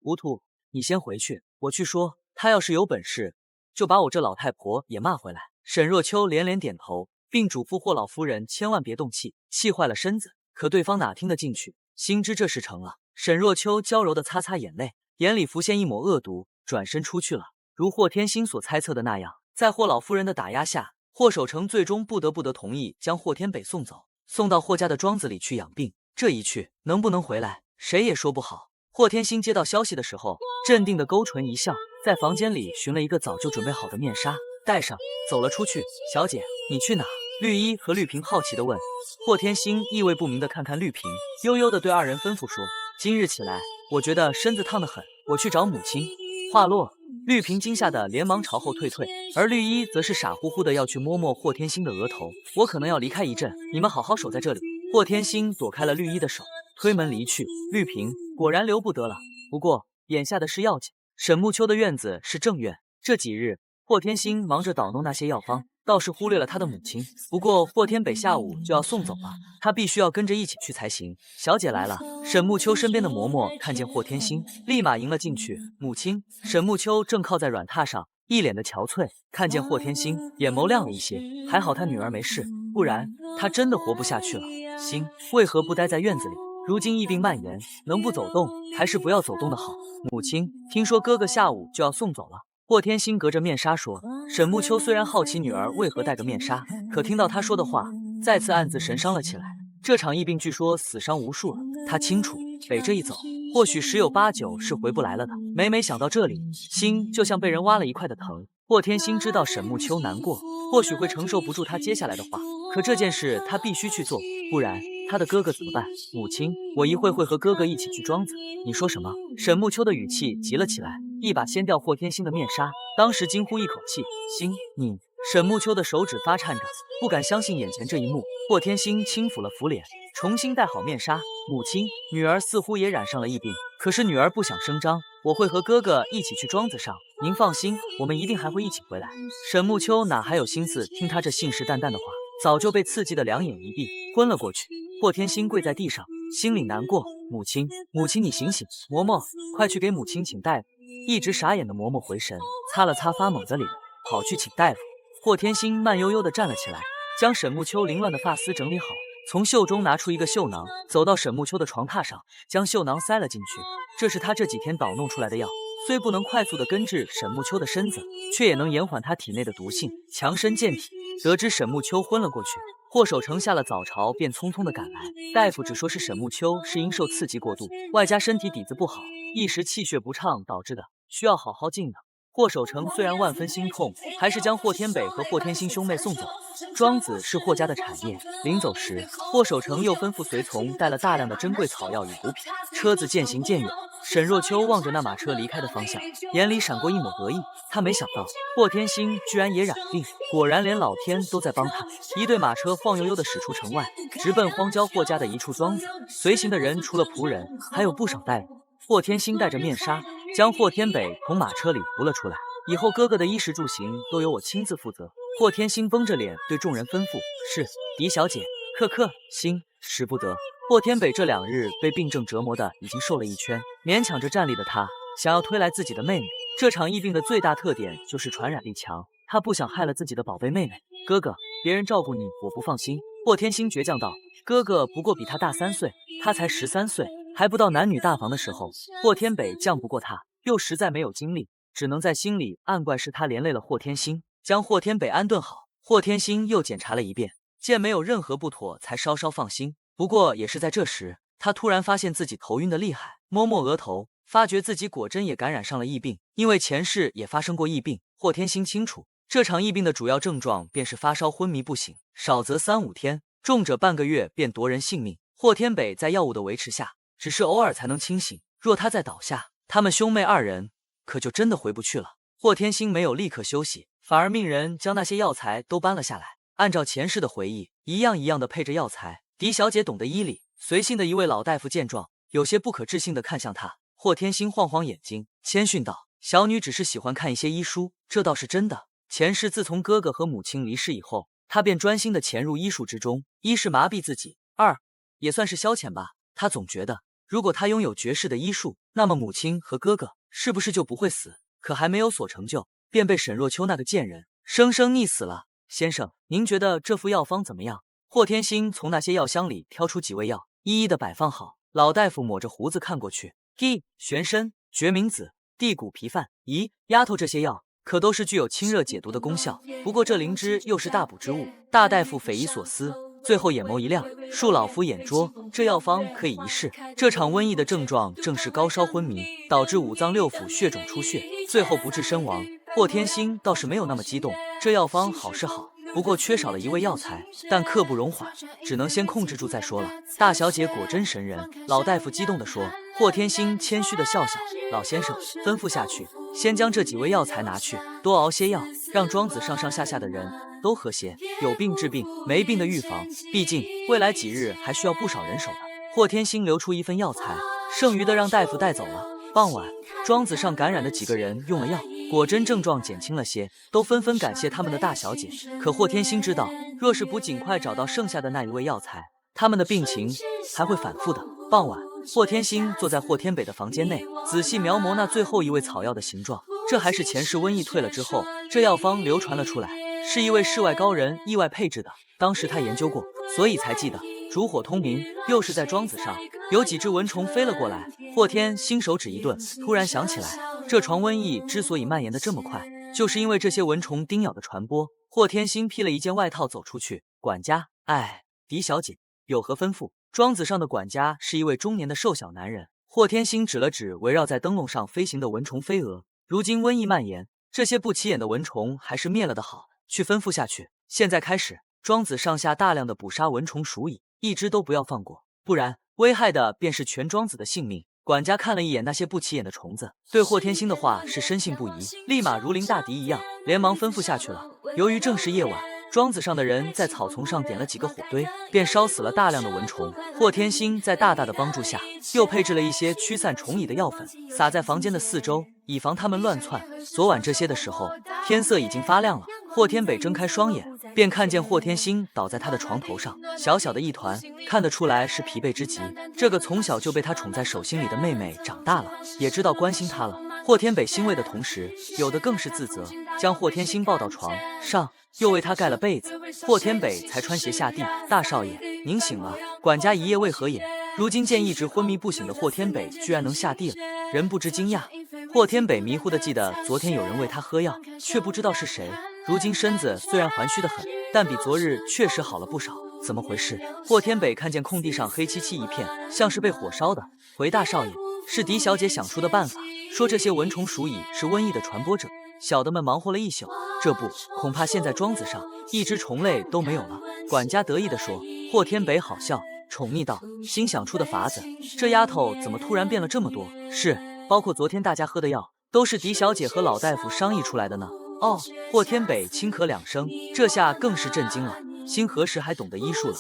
糊涂！你先回去，我去说，他要是有本事，就把我这老太婆也骂回来。沈若秋连连点头，并嘱咐霍老夫人千万别动气，气坏了身子。可对方哪听得进去？心知这事成了，沈若秋娇柔地擦擦眼泪，眼里浮现一抹恶毒，转身出去了。如霍天星所猜测的那样，在霍老夫人的打压下，霍守成最终不得不同意将霍天北送走，送到霍家的庄子里去养病。这一去，能不能回来，谁也说不好。霍天星接到消息的时候，镇定的勾唇一笑，在房间里寻了一个早就准备好的面纱，戴上，走了出去。小姐，你去哪？绿衣和绿萍好奇地问。霍天星意味不明地看看绿萍，悠悠地对2人吩咐说：今日起来，我觉得身子烫得很，我去找母亲。话落，绿萍惊吓得连忙朝后退，而绿衣则是傻乎乎的要去摸摸霍天星的额头。我可能要离开一阵，你们好好守在这里。霍天星躲开了绿衣的手，推门离去。绿萍果然留不得了，不过眼下的事要紧。沈暮秋的院子是正院，这几日霍天星忙着捣弄那些药方，倒是忽略了他的母亲。不过霍天北下午就要送走了，他必须要跟着一起去才行。小姐来了。沈木秋身边的嬷嬷看见霍天星，立马迎了进去。母亲。沈木秋正靠在软榻上，一脸的憔悴，看见霍天星，眼眸亮了一些。还好他女儿没事，不然他真的活不下去了。星为何不待在院子里？如今疫病蔓延，能不走动还是不要走动的好。母亲，听说哥哥下午就要送走了。霍天星隔着面纱说。沈木秋虽然好奇女儿为何戴个面纱，可听到他说的话，再次暗自神伤了起来。这场疫病据说死伤无数了，他清楚，北这一走，或许10有8九是回不来了的。每想到这里，心就像被人挖了一块的疼。霍天星知道沈木秋难过，或许会承受不住他接下来的话，可这件事他必须去做，不然他的哥哥怎么办？母亲，我一会和哥哥一起去庄子。你说什么？沈木秋的语气急了起来，一把掀掉霍天星的面纱，当时惊呼一口气：星，你……沈木秋的手指发颤着，不敢相信眼前这一幕。霍天星轻抚了抚脸，重新戴好面纱。母亲，女儿似乎也染上了疫病，可是女儿不想声张，我会和哥哥一起去庄子上，您放心，我们一定还会一起回来。沈木秋哪还有心思听他这信誓旦旦的话，早就被刺激的两眼一闭，昏了过去。霍天星跪在地上，心里难过。母亲，母亲，你醒醒！嬷嬷，快去给母亲请大夫。一直傻眼的嬷嬷回神，擦了擦发懵的脸，跑去请大夫。霍天星慢悠悠地站了起来，将沈木秋凌乱的发丝整理好，从袖中拿出一个绣囊，走到沈木秋的床榻上，将绣囊塞了进去。这是他这几天捣弄出来的药，虽不能快速地根治沈木秋的身子，却也能延缓他体内的毒性，强身健体。得知沈木秋昏了过去，霍守成下了早朝便匆匆地赶来。大夫只说是沈木秋是因受刺激过度，外加身体底子不好，一时气血不畅导致的，需要好好静养。霍守成虽然万分心痛，还是将霍天北和霍天星兄妹送走。庄子是霍家的产业，临走时，霍守成又吩咐随从带了大量的珍贵草药与补品。车子渐行渐远，沈若秋望着那马车离开的方向，眼里闪过一抹得意。他没想到霍天星居然也染病，果然连老天都在帮他。一队马车晃悠悠地驶出城外，直奔荒郊霍家的一处庄子。随行的人除了仆人，还有不少大夫。霍天星戴着面纱，将霍天北从马车里扶了出来。以后哥哥的衣食住行都由我亲自负责。霍天星绷着脸对众人吩咐：是，狄小姐。星，使不得。霍天北这2日被病症折磨的已经瘦了一圈，勉强着站立的他想要推来自己的妹妹。这场疫病的最大特点就是传染力强，他不想害了自己的宝贝妹妹。哥哥，别人照顾你，我不放心。霍天星倔强道。哥哥不过比他大3岁，他才13岁，还不到男女大防的时候。霍天北犟不过他，又实在没有精力，只能在心里暗怪是他连累了霍天星，将霍天北安顿好。霍天星又检查了一遍，见没有任何不妥，才稍稍放心。不过也是在这时，他突然发现自己头晕的厉害，摸摸额头，发觉自己果真也感染上了疫病。因为前世也发生过疫病，霍天星清楚，这场疫病的主要症状便是发烧、昏迷不醒，少则3、5天，重者半个月便夺人性命。霍天北在药物的维持下，只是偶尔才能清醒，若他再倒下，他们兄妹2人可就真的回不去了。霍天星没有立刻休息，反而命人将那些药材都搬了下来，按照前世的回忆，一样一样的配着药材。狄小姐懂得医理，随行的一位老大夫见状，有些不可置信的看向他。霍天星晃晃眼睛，谦逊道：小女只是喜欢看一些医书，这倒是真的。前世自从哥哥和母亲离世以后，他便专心的潜入医术之中，一是麻痹自己，二也算是消遣吧。他总觉得，如果他拥有绝世的医术，那么母亲和哥哥是不是就不会死？可还没有所成就，便被沈若秋那个贱人生生溺死了。先生，您觉得这副药方怎么样？霍天星从那些药箱里挑出几味药，一一的摆放好。老大夫抹着胡子看过去，玄参、决明子、地骨皮饭。咦，丫头，这些药可都是具有清热解毒的功效，不过这灵芝又是大补之物。大大夫匪夷所思，最后眼眸一亮，恕老夫眼拙，这药方可以一试。这场瘟疫的症状正是高烧昏迷，导致5脏6腑血肿出血，最后不治身亡。霍天星倒是没有那么激动，这药方好是好，不过缺少了一味药材，但刻不容缓，只能先控制住再说了。大小姐果真神人，老大夫激动地说。霍天星谦虚地笑笑，老先生，吩咐下去，先将这几味药材拿去，多熬些药，让庄子上上下下的人都喝些，有病治病，没病的预防，毕竟未来几日还需要不少人手的。霍天星留出一份药材，剩余的让大夫带走了。傍晚，庄子上感染的几个人用了药，果真症状减轻了些，都纷纷感谢他们的大小姐。可霍天星知道，若是不尽快找到剩下的那一味药材，他们的病情还会反复的。傍晚，霍天星坐在霍天北的房间内，仔细描摹那最后一味草药的形状。这还是前世瘟疫退了之后，这药方流传了出来，是一位世外高人意外配制的。当时他研究过，所以才记得。烛火通明，又是在庄子上，有几只蚊虫飞了过来。霍天星手指一顿，突然想起来，这床瘟疫之所以蔓延的这么快，就是因为这些蚊虫叮咬的传播。霍天星披了一件外套走出去，管家，狄小姐有何吩咐？庄子上的管家是一位中年的瘦小男人。霍天星指了指围绕在灯笼上飞行的蚊虫飞蛾，如今瘟疫蔓延，这些不起眼的蚊虫还是灭了的好，去吩咐下去。现在开始，庄子上下大量的捕杀蚊虫鼠蚁，一只都不要放过，不然危害的便是全庄子的性命。管家看了一眼那些不起眼的虫子，对霍天星的话是深信不疑，立马如临大敌一样，连忙吩咐下去了。由于正是夜晚，庄子上的人在草丛上点了几个火堆，便烧死了大量的蚊虫。霍天星在大大的帮助下，又配置了一些驱散虫蚁的药粉，撒在房间的四周，以防他们乱窜。昨晚这些的时候，天色已经发亮了。霍天北睁开双眼，便看见霍天星倒在他的床头上，小小的一团，看得出来是疲惫之极。这个从小就被他宠在手心里的妹妹长大了，也知道关心他了。霍天北欣慰的同时，有的更是自责，将霍天星抱到床上，又为他盖了被子。霍天北才穿鞋下地，大少爷，您醒了。管家一夜未合眼，如今见一直昏迷不醒的霍天北居然能下地了，人不知惊讶。霍天北迷糊的记得昨天有人为他喝药，却不知道是谁。如今身子虽然还虚得很，但比昨日确实好了不少。怎么回事？霍天北看见空地上黑漆漆一片，像是被火烧的。回大少爷，是狄小姐想出的办法，说这些蚊虫鼠蚁是瘟疫的传播者。小的们忙活了一宿，这不，恐怕现在庄子上一只虫类都没有了。管家得意地说。霍天北好笑，宠溺道：新想出的法子，这丫头怎么突然变了这么多？是，包括昨天大家喝的药，都是狄小姐和老大夫商议出来的呢。哦，霍天北轻咳两声，这下更是震惊了。星何时还懂得医术了？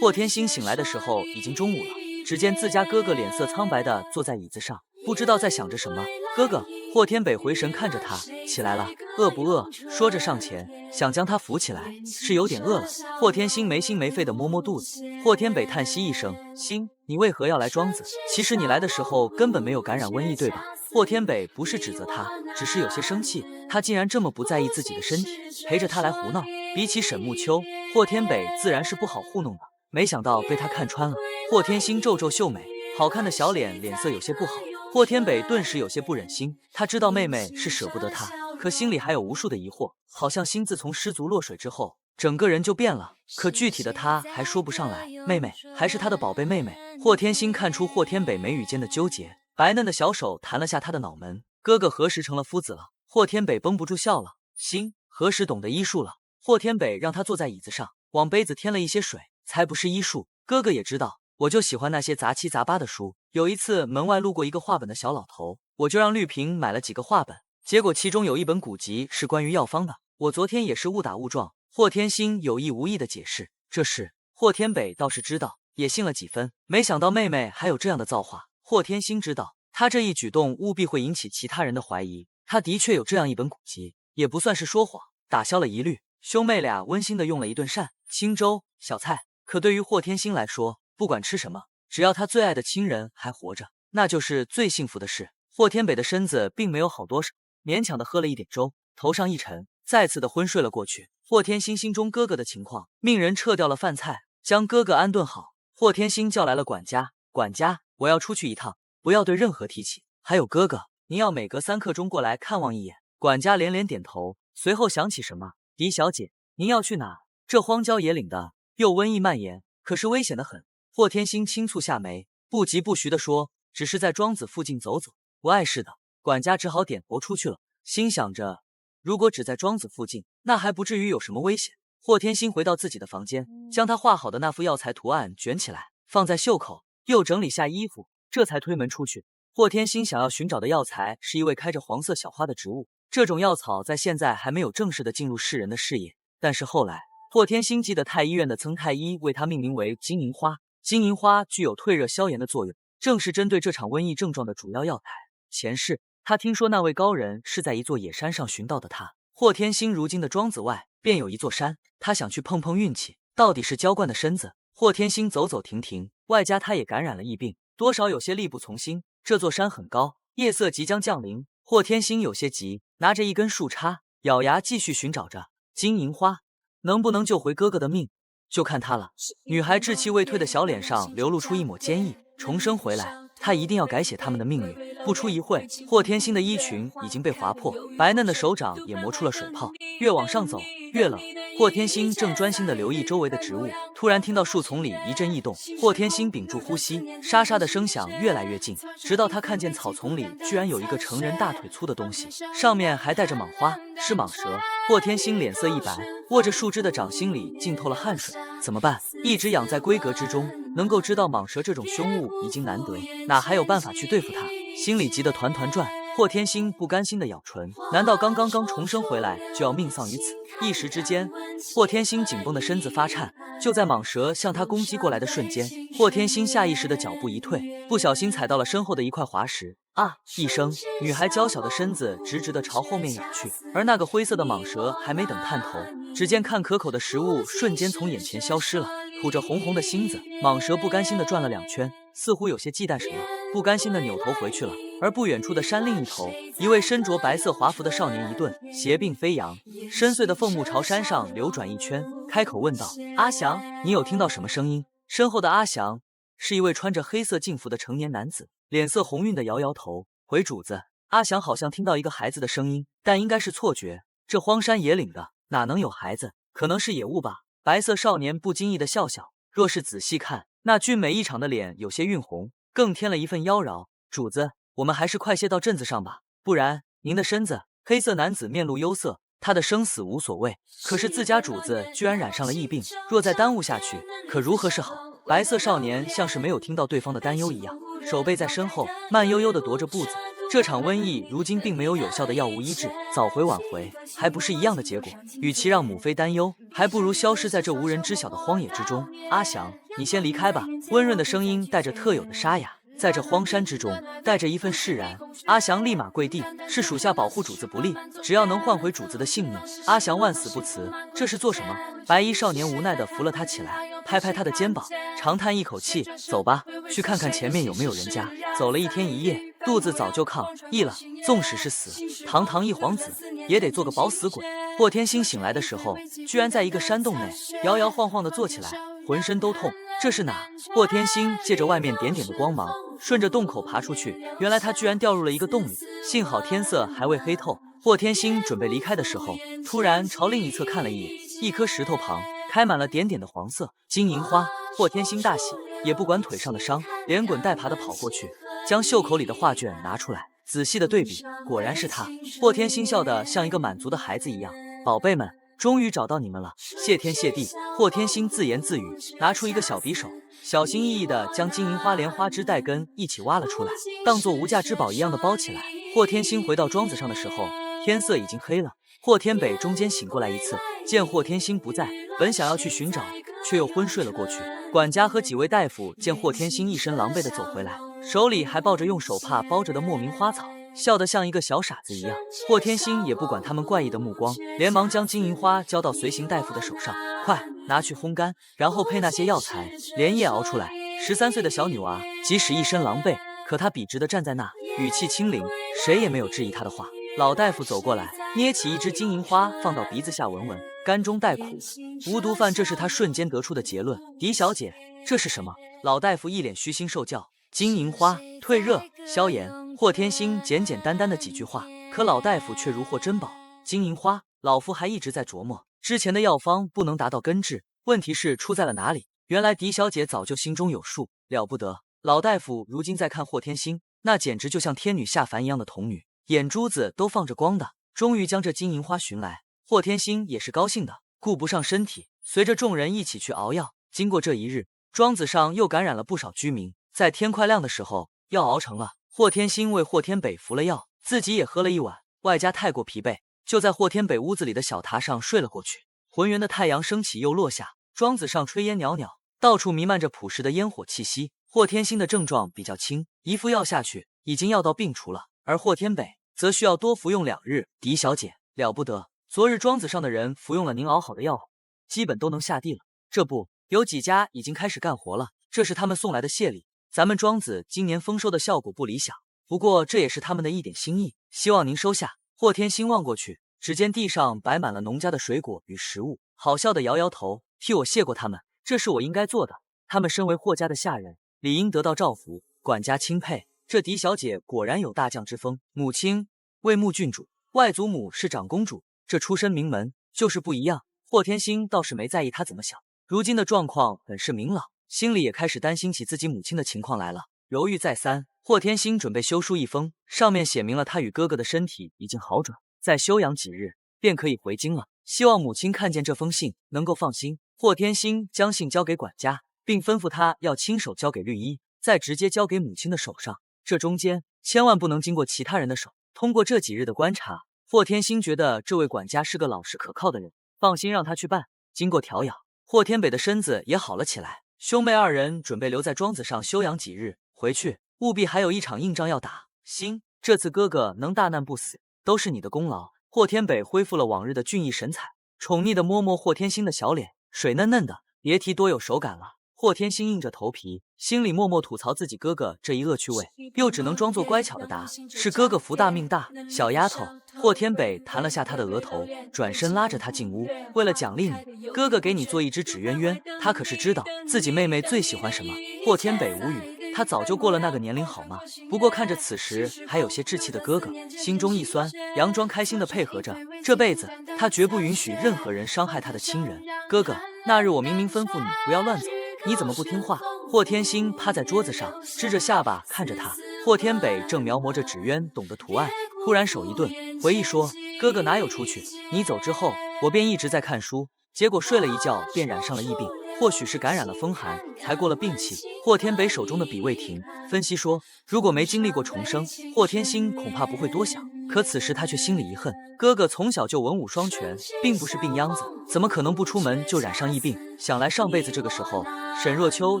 霍天星醒来的时候已经中午了，只见自家哥哥脸色苍白的坐在椅子上，不知道在想着什么。哥哥，霍天北回神看着他，起来了，饿不饿？说着上前想将他扶起来，是有点饿了。霍天星没心没肺的摸摸肚子。霍天北叹息一声，星，你为何要来庄子？其实你来的时候根本没有感染瘟疫，对吧？霍天北不是指责他，只是有些生气，他竟然这么不在意自己的身体，陪着他来胡闹。比起沈暮秋，霍天北自然是不好糊弄的，没想到被他看穿了。霍天星皱皱秀美，好看的小脸，脸色有些不好。霍天北顿时有些不忍心，他知道妹妹是舍不得他，可心里还有无数的疑惑，好像心自从失足落水之后，整个人就变了，可具体的他还说不上来。妹妹还是他的宝贝妹妹。霍天星看出霍天北眉宇间的纠结，白嫩的小手弹了下他的脑门。哥哥何时成了夫子了？霍天北绷不住笑了。星何时懂得医术了？霍天北让他坐在椅子上，往杯子添了一些水。才不是医术，哥哥也知道，我就喜欢那些杂七杂八的书。有一次门外路过一个画本的小老头，我就让绿萍买了几个画本，结果其中有一本古籍是关于药方的。我昨天也是误打误撞。霍天星有意无意的解释，这事霍天北倒是知道，也信了几分。没想到妹妹还有这样的造化。霍天星知道，他这一举动务必会引起其他人的怀疑。他的确有这样一本古籍，也不算是说谎，打消了疑虑。兄妹俩温馨的用了一顿膳、清粥、小菜。可对于霍天星来说，不管吃什么，只要他最爱的亲人还活着，那就是最幸福的事。霍天北的身子并没有好多少，勉强的喝了一点粥，头上一沉，再次的昏睡了过去。霍天星心中哥哥的情况，命人撤掉了饭菜，将哥哥安顿好。霍天星叫来了管家，管家，我要出去一趟，不要对任何提起。还有哥哥，您要每隔3刻钟过来看望一眼。管家连连点头，随后想起什么，狄小姐，您要去哪？这荒郊野岭的，又瘟疫蔓延，可是危险的很。霍天星轻蹙下眉，不疾不徐地说，只是在庄子附近走走，不碍事的。管家只好点头出去了，心想着，如果只在庄子附近，那还不至于有什么危险。霍天星回到自己的房间，将他画好的那幅药材图案卷起来，放在袖口，又整理下衣服，这才推门出去。霍天星想要寻找的药材是一味开着黄色小花的植物，这种药草在现在还没有正式的进入世人的视野。但是后来，霍天星记得太医院的曾太医为它命名为金银花。金银花具有退热消炎的作用，正是针对这场瘟疫症状的主要药材。前世他听说那位高人是在一座野山上寻到的他。霍天星如今的庄子外便有一座山，他想去碰碰运气，到底是娇惯的身子。霍天星走走停停，外加他也感染了疫病，多少有些力不从心。这座山很高，夜色即将降临，霍天星有些急，拿着一根树杈，咬牙继续寻找着金银花，能不能救回哥哥的命，就看他了。女孩稚气未退的小脸上流露出一抹坚毅，重生回来，她一定要改写他们的命运。不出一会，霍天星的衣裙已经被划破，白嫩的手掌也磨出了水泡。越往上走越冷，霍天星正专心地留意周围的植物，突然听到树丛里一阵异动。霍天星屏住呼吸，沙沙的声响越来越近，直到他看见草丛里居然有一个成人大腿粗的东西，上面还带着蟒花，是蟒蛇。霍天星脸色一白，握着树枝的掌心里浸透了汗水。怎么办？一直养在闺阁之中，能够知道蟒蛇这种凶物已经难得，哪还有办法去对付它？心里急得团团转。霍天星不甘心地咬唇，难道刚重生回来就要命丧于此？一时之间，霍天星紧绷的身子发颤。就在蟒蛇向他攻击过来的瞬间，霍天星下意识的脚步一退，不小心踩到了身后的一块滑石。啊一声，女孩娇小的身子直直地朝后面仰去，而那个灰色的蟒蛇还没等探头，只见看可口的食物瞬间从眼前消失了。吐着红红的芯子，蟒蛇不甘心地转了2圈，似乎有些忌惮什么，不甘心地扭头回去了。而不远处的山另一头，一位身着白色华服的少年一顿斜并飞扬，深邃的凤目朝山上流转一圈，开口问道：阿祥，你有听到什么声音？身后的阿祥是一位穿着黑色净服的成年男子，脸色红晕的摇摇头，回主子，阿祥好像听到一个孩子的声音，但应该是错觉，这荒山野岭的哪能有孩子，可能是野物吧。白色少年不经意的笑笑，若是仔细看，那俊美异常的脸有些晕红，更添了一份妖娆。主子，我们还是快些到镇子上吧，不然您的身子……黑色男子面露忧色，他的生死无所谓，可是自家主子居然染上了疫病，若再耽误下去，可如何是好？白色少年像是没有听到对方的担忧一样，手背在身后，慢悠悠地踱着步子。这场瘟疫如今并没有有效的药物医治，早回晚回还不是一样的结果。与其让母妃担忧，还不如消失在这无人知晓的荒野之中。阿祥，你先离开吧。温润的声音带着特有的沙哑，在这荒山之中带着一份释然。阿祥立马跪地，是属下保护主子不利，只要能换回主子的性命，阿祥万死不辞。这是做什么？白衣少年无奈地扶了他起来，拍拍他的肩膀，长叹一口气，走吧，去看看前面有没有人家。走了1天1夜，肚子早就抗议了，纵使是死，堂堂一皇子也得做个饱死鬼。霍天星醒来的时候，居然在一个山洞内摇摇晃晃地坐起来，浑身都痛。这是哪？霍天星借着外面点点的光芒，顺着洞口爬出去，原来他居然掉入了一个洞里。幸好天色还未黑透，霍天星准备离开的时候，突然朝另一侧看了一眼，一颗石头旁开满了点点的黄色金银花。霍天星大喜，也不管腿上的伤，连滚带爬的跑过去，将袖口里的画卷拿出来，仔细的对比，果然是他。霍天星笑得像一个满足的孩子一样，宝贝们，终于找到你们了，谢天谢地。霍天星自言自语，拿出一个小匕首，小心翼翼地将金银花连花枝带根一起挖了出来，当做无价之宝一样的包起来。霍天星回到庄子上的时候，天色已经黑了。霍天北中间醒过来一次，见霍天星不在，本想要去寻找，却又昏睡了过去。管家和几位大夫见霍天星一身狼狈地走回来，手里还抱着用手帕包着的莫名花草，笑得像一个小傻子一样。霍天星也不管他们怪异的目光，连忙将金银花交到随行大夫的手上，快拿去烘干，然后配那些药材，连夜熬出来。13岁的小女娃，即使一身狼狈，可她笔直地站在那，语气清灵，谁也没有质疑她的话。老大夫走过来，捏起一支金银花放到鼻子下闻闻，甘中带苦，无毒饭，这是他瞬间得出的结论。狄小姐，这是什么？老大夫一脸虚心受教。金银花退热消炎。霍天星简简单单的几句话，可老大夫却如获珍宝。金银花，老夫还一直在琢磨，之前的药方不能达到根治，问题是出在了哪里？原来狄小姐早就心中有数，了不得。老大夫如今在看霍天星，那简直就像天女下凡一样的童女，眼珠子都放着光的。终于将这金银花寻来，霍天星也是高兴的，顾不上身体，随着众人一起去熬药。经过这一日，庄子上又感染了不少居民，在天快亮的时候，药熬成了。霍天星为霍天北服了药，自己也喝了一碗，外加太过疲惫，就在霍天北屋子里的小榻上睡了过去。浑圆的太阳升起又落下，庄子上炊烟袅袅，到处弥漫着朴实的烟火气息。霍天星的症状比较轻，一副药下去，已经药到病除了。而霍天北则需要多服用2日。狄小姐了不得，昨日庄子上的人服用了您熬好的药后，基本都能下地了。这不，有几家已经开始干活了，这是他们送来的谢礼。咱们庄子今年丰收的效果不理想，不过这也是他们的一点心意，希望您收下。霍天星望过去，只见地上摆满了农家的水果与食物，好笑的摇摇头，替我谢过他们，这是我应该做的。他们身为霍家的下人，理应得到照拂，管家钦佩。这狄小姐果然有大将之风，母亲魏穆郡主，外祖母是长公主，这出身名门就是不一样。霍天星倒是没在意她怎么想，如今的状况很是明朗，心里也开始担心起自己母亲的情况来了。犹豫再三，霍天星准备修书一封，上面写明了他与哥哥的身体已经好转，再休养几日便可以回京了。希望母亲看见这封信能够放心。霍天星将信交给管家，并吩咐他要亲手交给绿衣，再直接交给母亲的手上，这中间千万不能经过其他人的手。通过这几日的观察，霍天星觉得这位管家是个老实可靠的人，放心让他去办。经过调养，霍天北的身子也好了起来。兄妹二人准备留在庄子上休养几日，回去务必还有一场硬仗要打。星，这次哥哥能大难不死，都是你的功劳。霍天北恢复了往日的俊逸神采，宠溺地摸摸霍天星的小脸，水嫩嫩的，别提多有手感了。霍天星硬着头皮，心里默默吐槽自己哥哥这一恶趣味，又只能装作乖巧的答：是哥哥福大命大。小丫头，霍天北弹了下他的额头，转身拉着他进屋。为了奖励你，哥哥给你做一只纸鸢鸢。他可是知道自己妹妹最喜欢什么。霍天北无语，他早就过了那个年龄好吗？不过看着此时还有些稚气的哥哥，心中一酸，佯装开心的配合着。这辈子他绝不允许任何人伤害他的亲人。哥哥，那日我明明吩咐你不要乱走，你怎么不听话？霍天星趴在桌子上，支着下巴看着他。霍天北正描摹着纸鸢懂的图案，突然手一顿，回忆说：哥哥哪有出去？你走之后，我便一直在看书，结果睡了一觉便染上了疫病，或许是感染了风寒，才过了病气。霍天北手中的笔未停，分析说：如果没经历过重生，霍天星恐怕不会多想。可此时他却心里一恨，哥哥从小就文武双全，并不是病秧子，怎么可能不出门就染上疫病？想来上辈子这个时候，沈若秋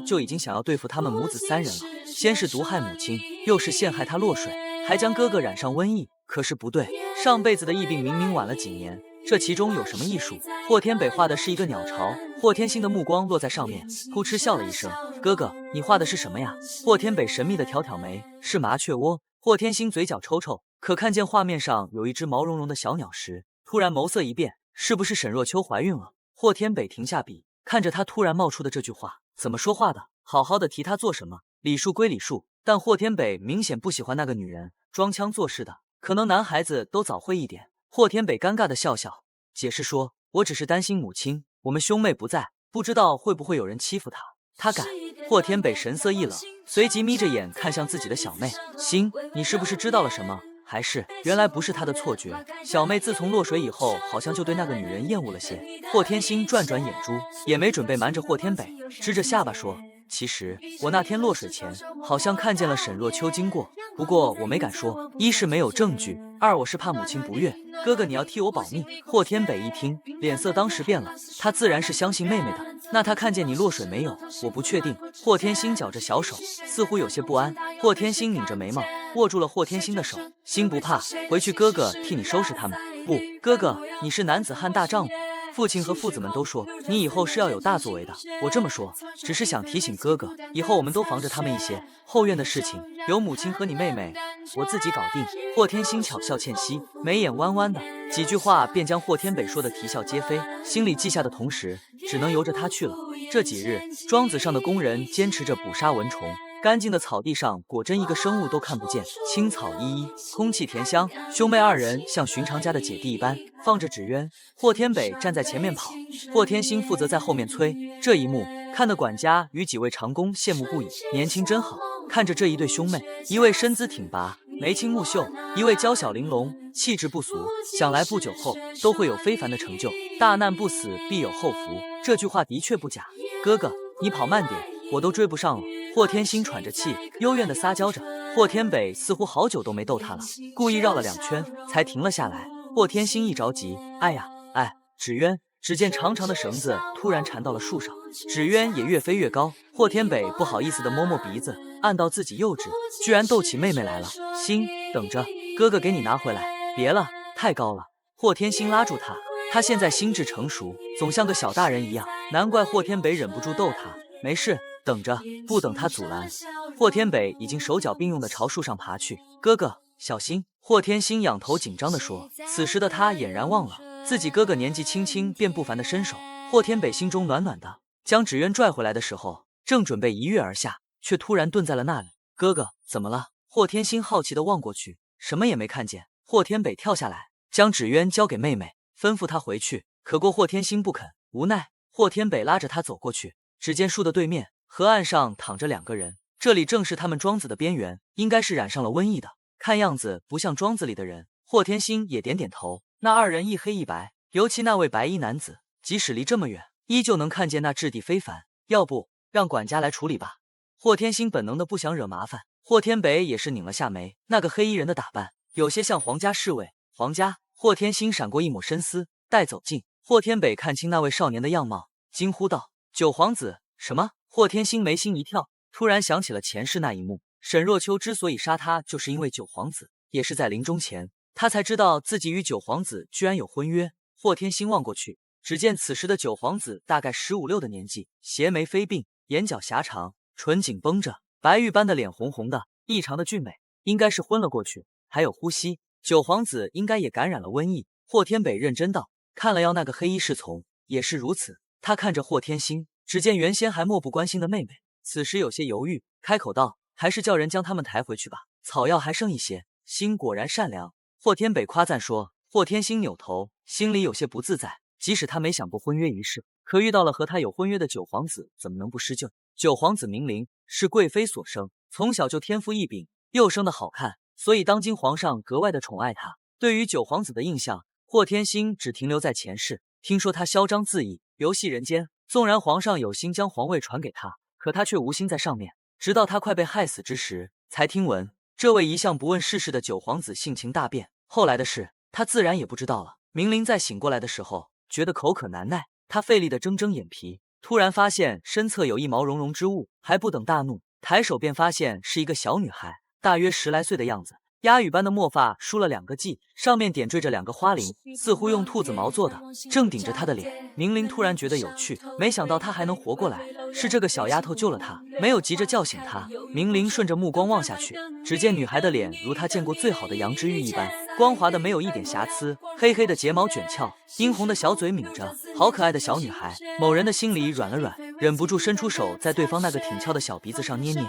就已经想要对付他们母子三人了，先是毒害母亲，又是陷害他落水，还将哥哥染上瘟疫。可是不对，上辈子的疫病明明晚了几年，这其中有什么艺术？霍天北画的是一个鸟巢，霍天星的目光落在上面，扑哧笑了一声：哥哥，你画的是什么呀？霍天北神秘的挑挑眉：是麻雀窝。霍天星嘴角抽抽，可看见画面上有一只毛茸茸的小鸟时，突然眸色一变，是不是沈若秋怀孕了？霍天北停下笔，看着他突然冒出的这句话，怎么说话的？好好的提他做什么？礼数归礼数，但霍天北明显不喜欢那个女人，装腔作势的，可能男孩子都早会一点。霍天北尴尬的笑笑，解释说：我只是担心母亲，我们兄妹不在，不知道会不会有人欺负她。他敢？霍天北神色一冷，随即眯着眼看向自己的小妹：星，你是不是知道了什么？还是原来不是他的错觉？小妹自从落水以后，好像就对那个女人厌恶了些。霍天星转转眼珠，也没准备瞒着霍天北，支着下巴说：其实我那天落水前，好像看见了沈若秋经过，不过我没敢说，一是没有证据，二我是怕母亲不悦。哥哥你要替我保密。霍天北一听，脸色当时变了，他自然是相信妹妹的。那他看见你落水没有？我不确定。霍天星绞着小手，似乎有些不安。霍天星拧着眉毛，握住了霍天星的手：星不怕，回去哥哥替你收拾他们。不，哥哥，你是男子汉大丈夫，父亲和父子们都说你以后是要有大作为的。我这么说，只是想提醒哥哥，以后我们都防着他们一些。后院的事情由母亲和你妹妹我自己搞定。霍天星巧笑倩兮，眉眼弯弯的，几句话便将霍天北说的啼笑皆非。心里记下的同时，只能由着他去了。这几日，庄子上的工人坚持着捕杀蚊虫，干净的草地上果真一个生物都看不见，青草依依，空气甜香。兄妹二人像寻常家的姐弟一般，放着纸鸢。霍天北站在前面跑，霍天星负责在后面催。这一幕看得管家与几位长工羡慕不已，年轻真好。看着这一对兄妹，一位身姿挺拔，眉清目秀，一位娇小玲珑，气质不俗，想来不久后都会有非凡的成就。大难不死，必有后福，这句话的确不假。哥哥，你跑慢点，我都追不上了。霍天星喘着气，幽怨地撒娇着。霍天北似乎好久都没逗他了，故意绕了2圈，才停了下来。霍天星一着急，哎呀，哎，纸鸢！只见长长的绳子突然缠到了树上，纸鸢也越飞越高。霍天北不好意思地摸摸鼻子，暗道自己幼稚，居然逗起妹妹来了。星，等着，哥哥给你拿回来。别了，太高了。霍天星拉住他，他现在心智成熟，总像个小大人一样，难怪霍天北忍不住逗他。没事，等着。不等他阻拦，霍天北已经手脚并用地朝树上爬去。哥哥，小心！霍天星仰头紧张地说。此时的他俨然忘了自己哥哥年纪轻轻便不凡的身手。霍天北心中暖暖的，将纸鸢拽回来的时候，正准备一跃而下，却突然顿在了那里。哥哥，怎么了？霍天星好奇地望过去，什么也没看见。霍天北跳下来，将纸鸢交给妹妹，吩咐她回去。可过霍天星不肯，无奈霍天北拉着他走过去。只见树的对面河岸上躺着2个人，这里正是他们庄子的边缘，应该是染上了瘟疫的，看样子不像庄子里的人。霍天星也点点头。那2人一黑一白，尤其那位白衣男子，即使离这么远，依旧能看见那质地非凡。要不让管家来处理吧。霍天星本能的不想惹麻烦。霍天北也是拧了下眉，那个黑衣人的打扮有些像皇家侍卫。皇家？霍天星闪过一抹深思，待走近，霍天北看清那位少年的样貌，惊呼道：九皇子！什么？霍天星眉心一跳，突然想起了前世那一幕。沈若秋之所以杀他，就是因为九皇子，也是在临终前，他才知道自己与九皇子居然有婚约。霍天星望过去，只见此时的九皇子大概15、16的年纪，斜眉飞鬓，眼角狭长，唇紧绷着，白玉般的脸红红的，异常的俊美，应该是昏了过去。还有呼吸，九皇子应该也感染了瘟疫。霍天北认真道，看了要那个黑衣侍从也是如此。他看着霍天星，只见原先还漠不关心的妹妹，此时有些犹豫，开口道：还是叫人将他们抬回去吧，草药还剩一些。心果然善良。霍天北夸赞说。霍天星扭头，心里有些不自在，即使他没想过婚约一事，可遇到了和他有婚约的九皇子，怎么能不施救？九皇子名伶，是贵妃所生，从小就天赋异禀，又生得好看，所以当今皇上格外的宠爱他。对于九皇子的印象，霍天星只停留在前世，听说他嚣张恣意，游戏人间，纵然皇上有心将皇位传给他，可他却无心在上面。直到他快被害死之时，才听闻这位一向不问世事的九皇子性情大变。后来的事他自然也不知道了。明灵在醒过来的时候，觉得口渴难耐，他费力地睁睁眼皮，突然发现身侧有一毛茸茸之物，还不等大怒，抬手便发现是一个小女孩，大约10来岁的样子，鸦羽般的墨发梳了2个髻，上面点缀着2个花翎，似乎用兔子毛做的，正顶着他的脸。明灵突然觉得有趣，没想到他还能活过来，是这个小丫头救了他，没有急着叫醒他。明灵顺着目光望下去，只见女孩的脸如他见过最好的羊脂玉一般，光滑的没有一点瑕疵，黑黑的睫毛卷翘，殷红的小嘴抿着，好可爱的小女孩。某人的心里软了软，忍不住伸出手在对方那个挺翘的小鼻子上捏捏。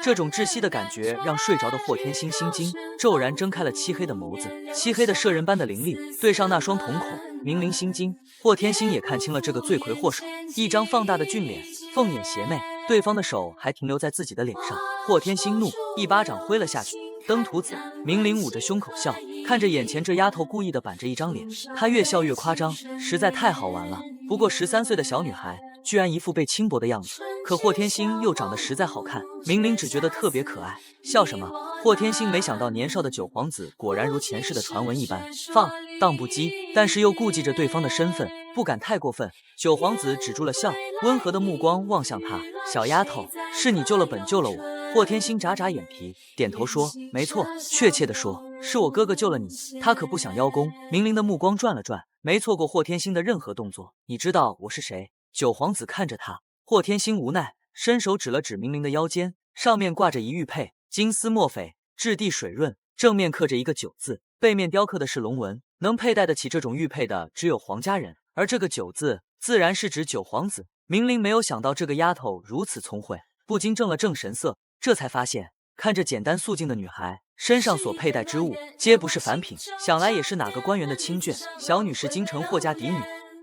这种窒息的感觉让睡着的霍天星心惊，骤然睁开了漆黑的眸子，漆黑的射人般的凌厉，对上那双瞳孔，明灵心惊。霍天星也看清了这个罪魁祸首，一张放大的俊脸，凤眼邪魅，对方的手还停留在自己的脸上。霍天星怒，一巴掌挥了下去。登徒子！明灵捂着胸口笑，看着眼前这丫头故意的板着一张脸，她越笑越夸张，实在太好玩了。不过13岁的小女孩，居然一副被轻薄的样子，可霍天星又长得实在好看，明灵只觉得特别可爱。笑什么？霍天星没想到年少的九皇子果然如前世的传闻一般放荡不羁，但是又顾忌着对方的身份，不敢太过分。九皇子止住了笑，温和的目光望向他，小丫头，是你救了本救了我。霍天星眨眨眼皮，点头说：没错，确切的说，是我哥哥救了你，他可不想邀功。明灵的目光转了转，没错过霍天星的任何动作。你知道我是谁？九皇子看着他，霍天星无奈，伸手指了指明灵的腰间，上面挂着一玉佩，金丝墨翡，质地水润，正面刻着一个九字，背面雕刻的是龙纹。能佩戴得起这种玉佩的只有皇家人，而这个九字自然是指九皇子。明灵没有想到这个丫头如此聪慧，不禁正了正神色，这才发现看着简单素净的女孩身上所佩戴之物皆不是凡品，想来也是哪个官员的亲眷。小女是京城霍家嫡女。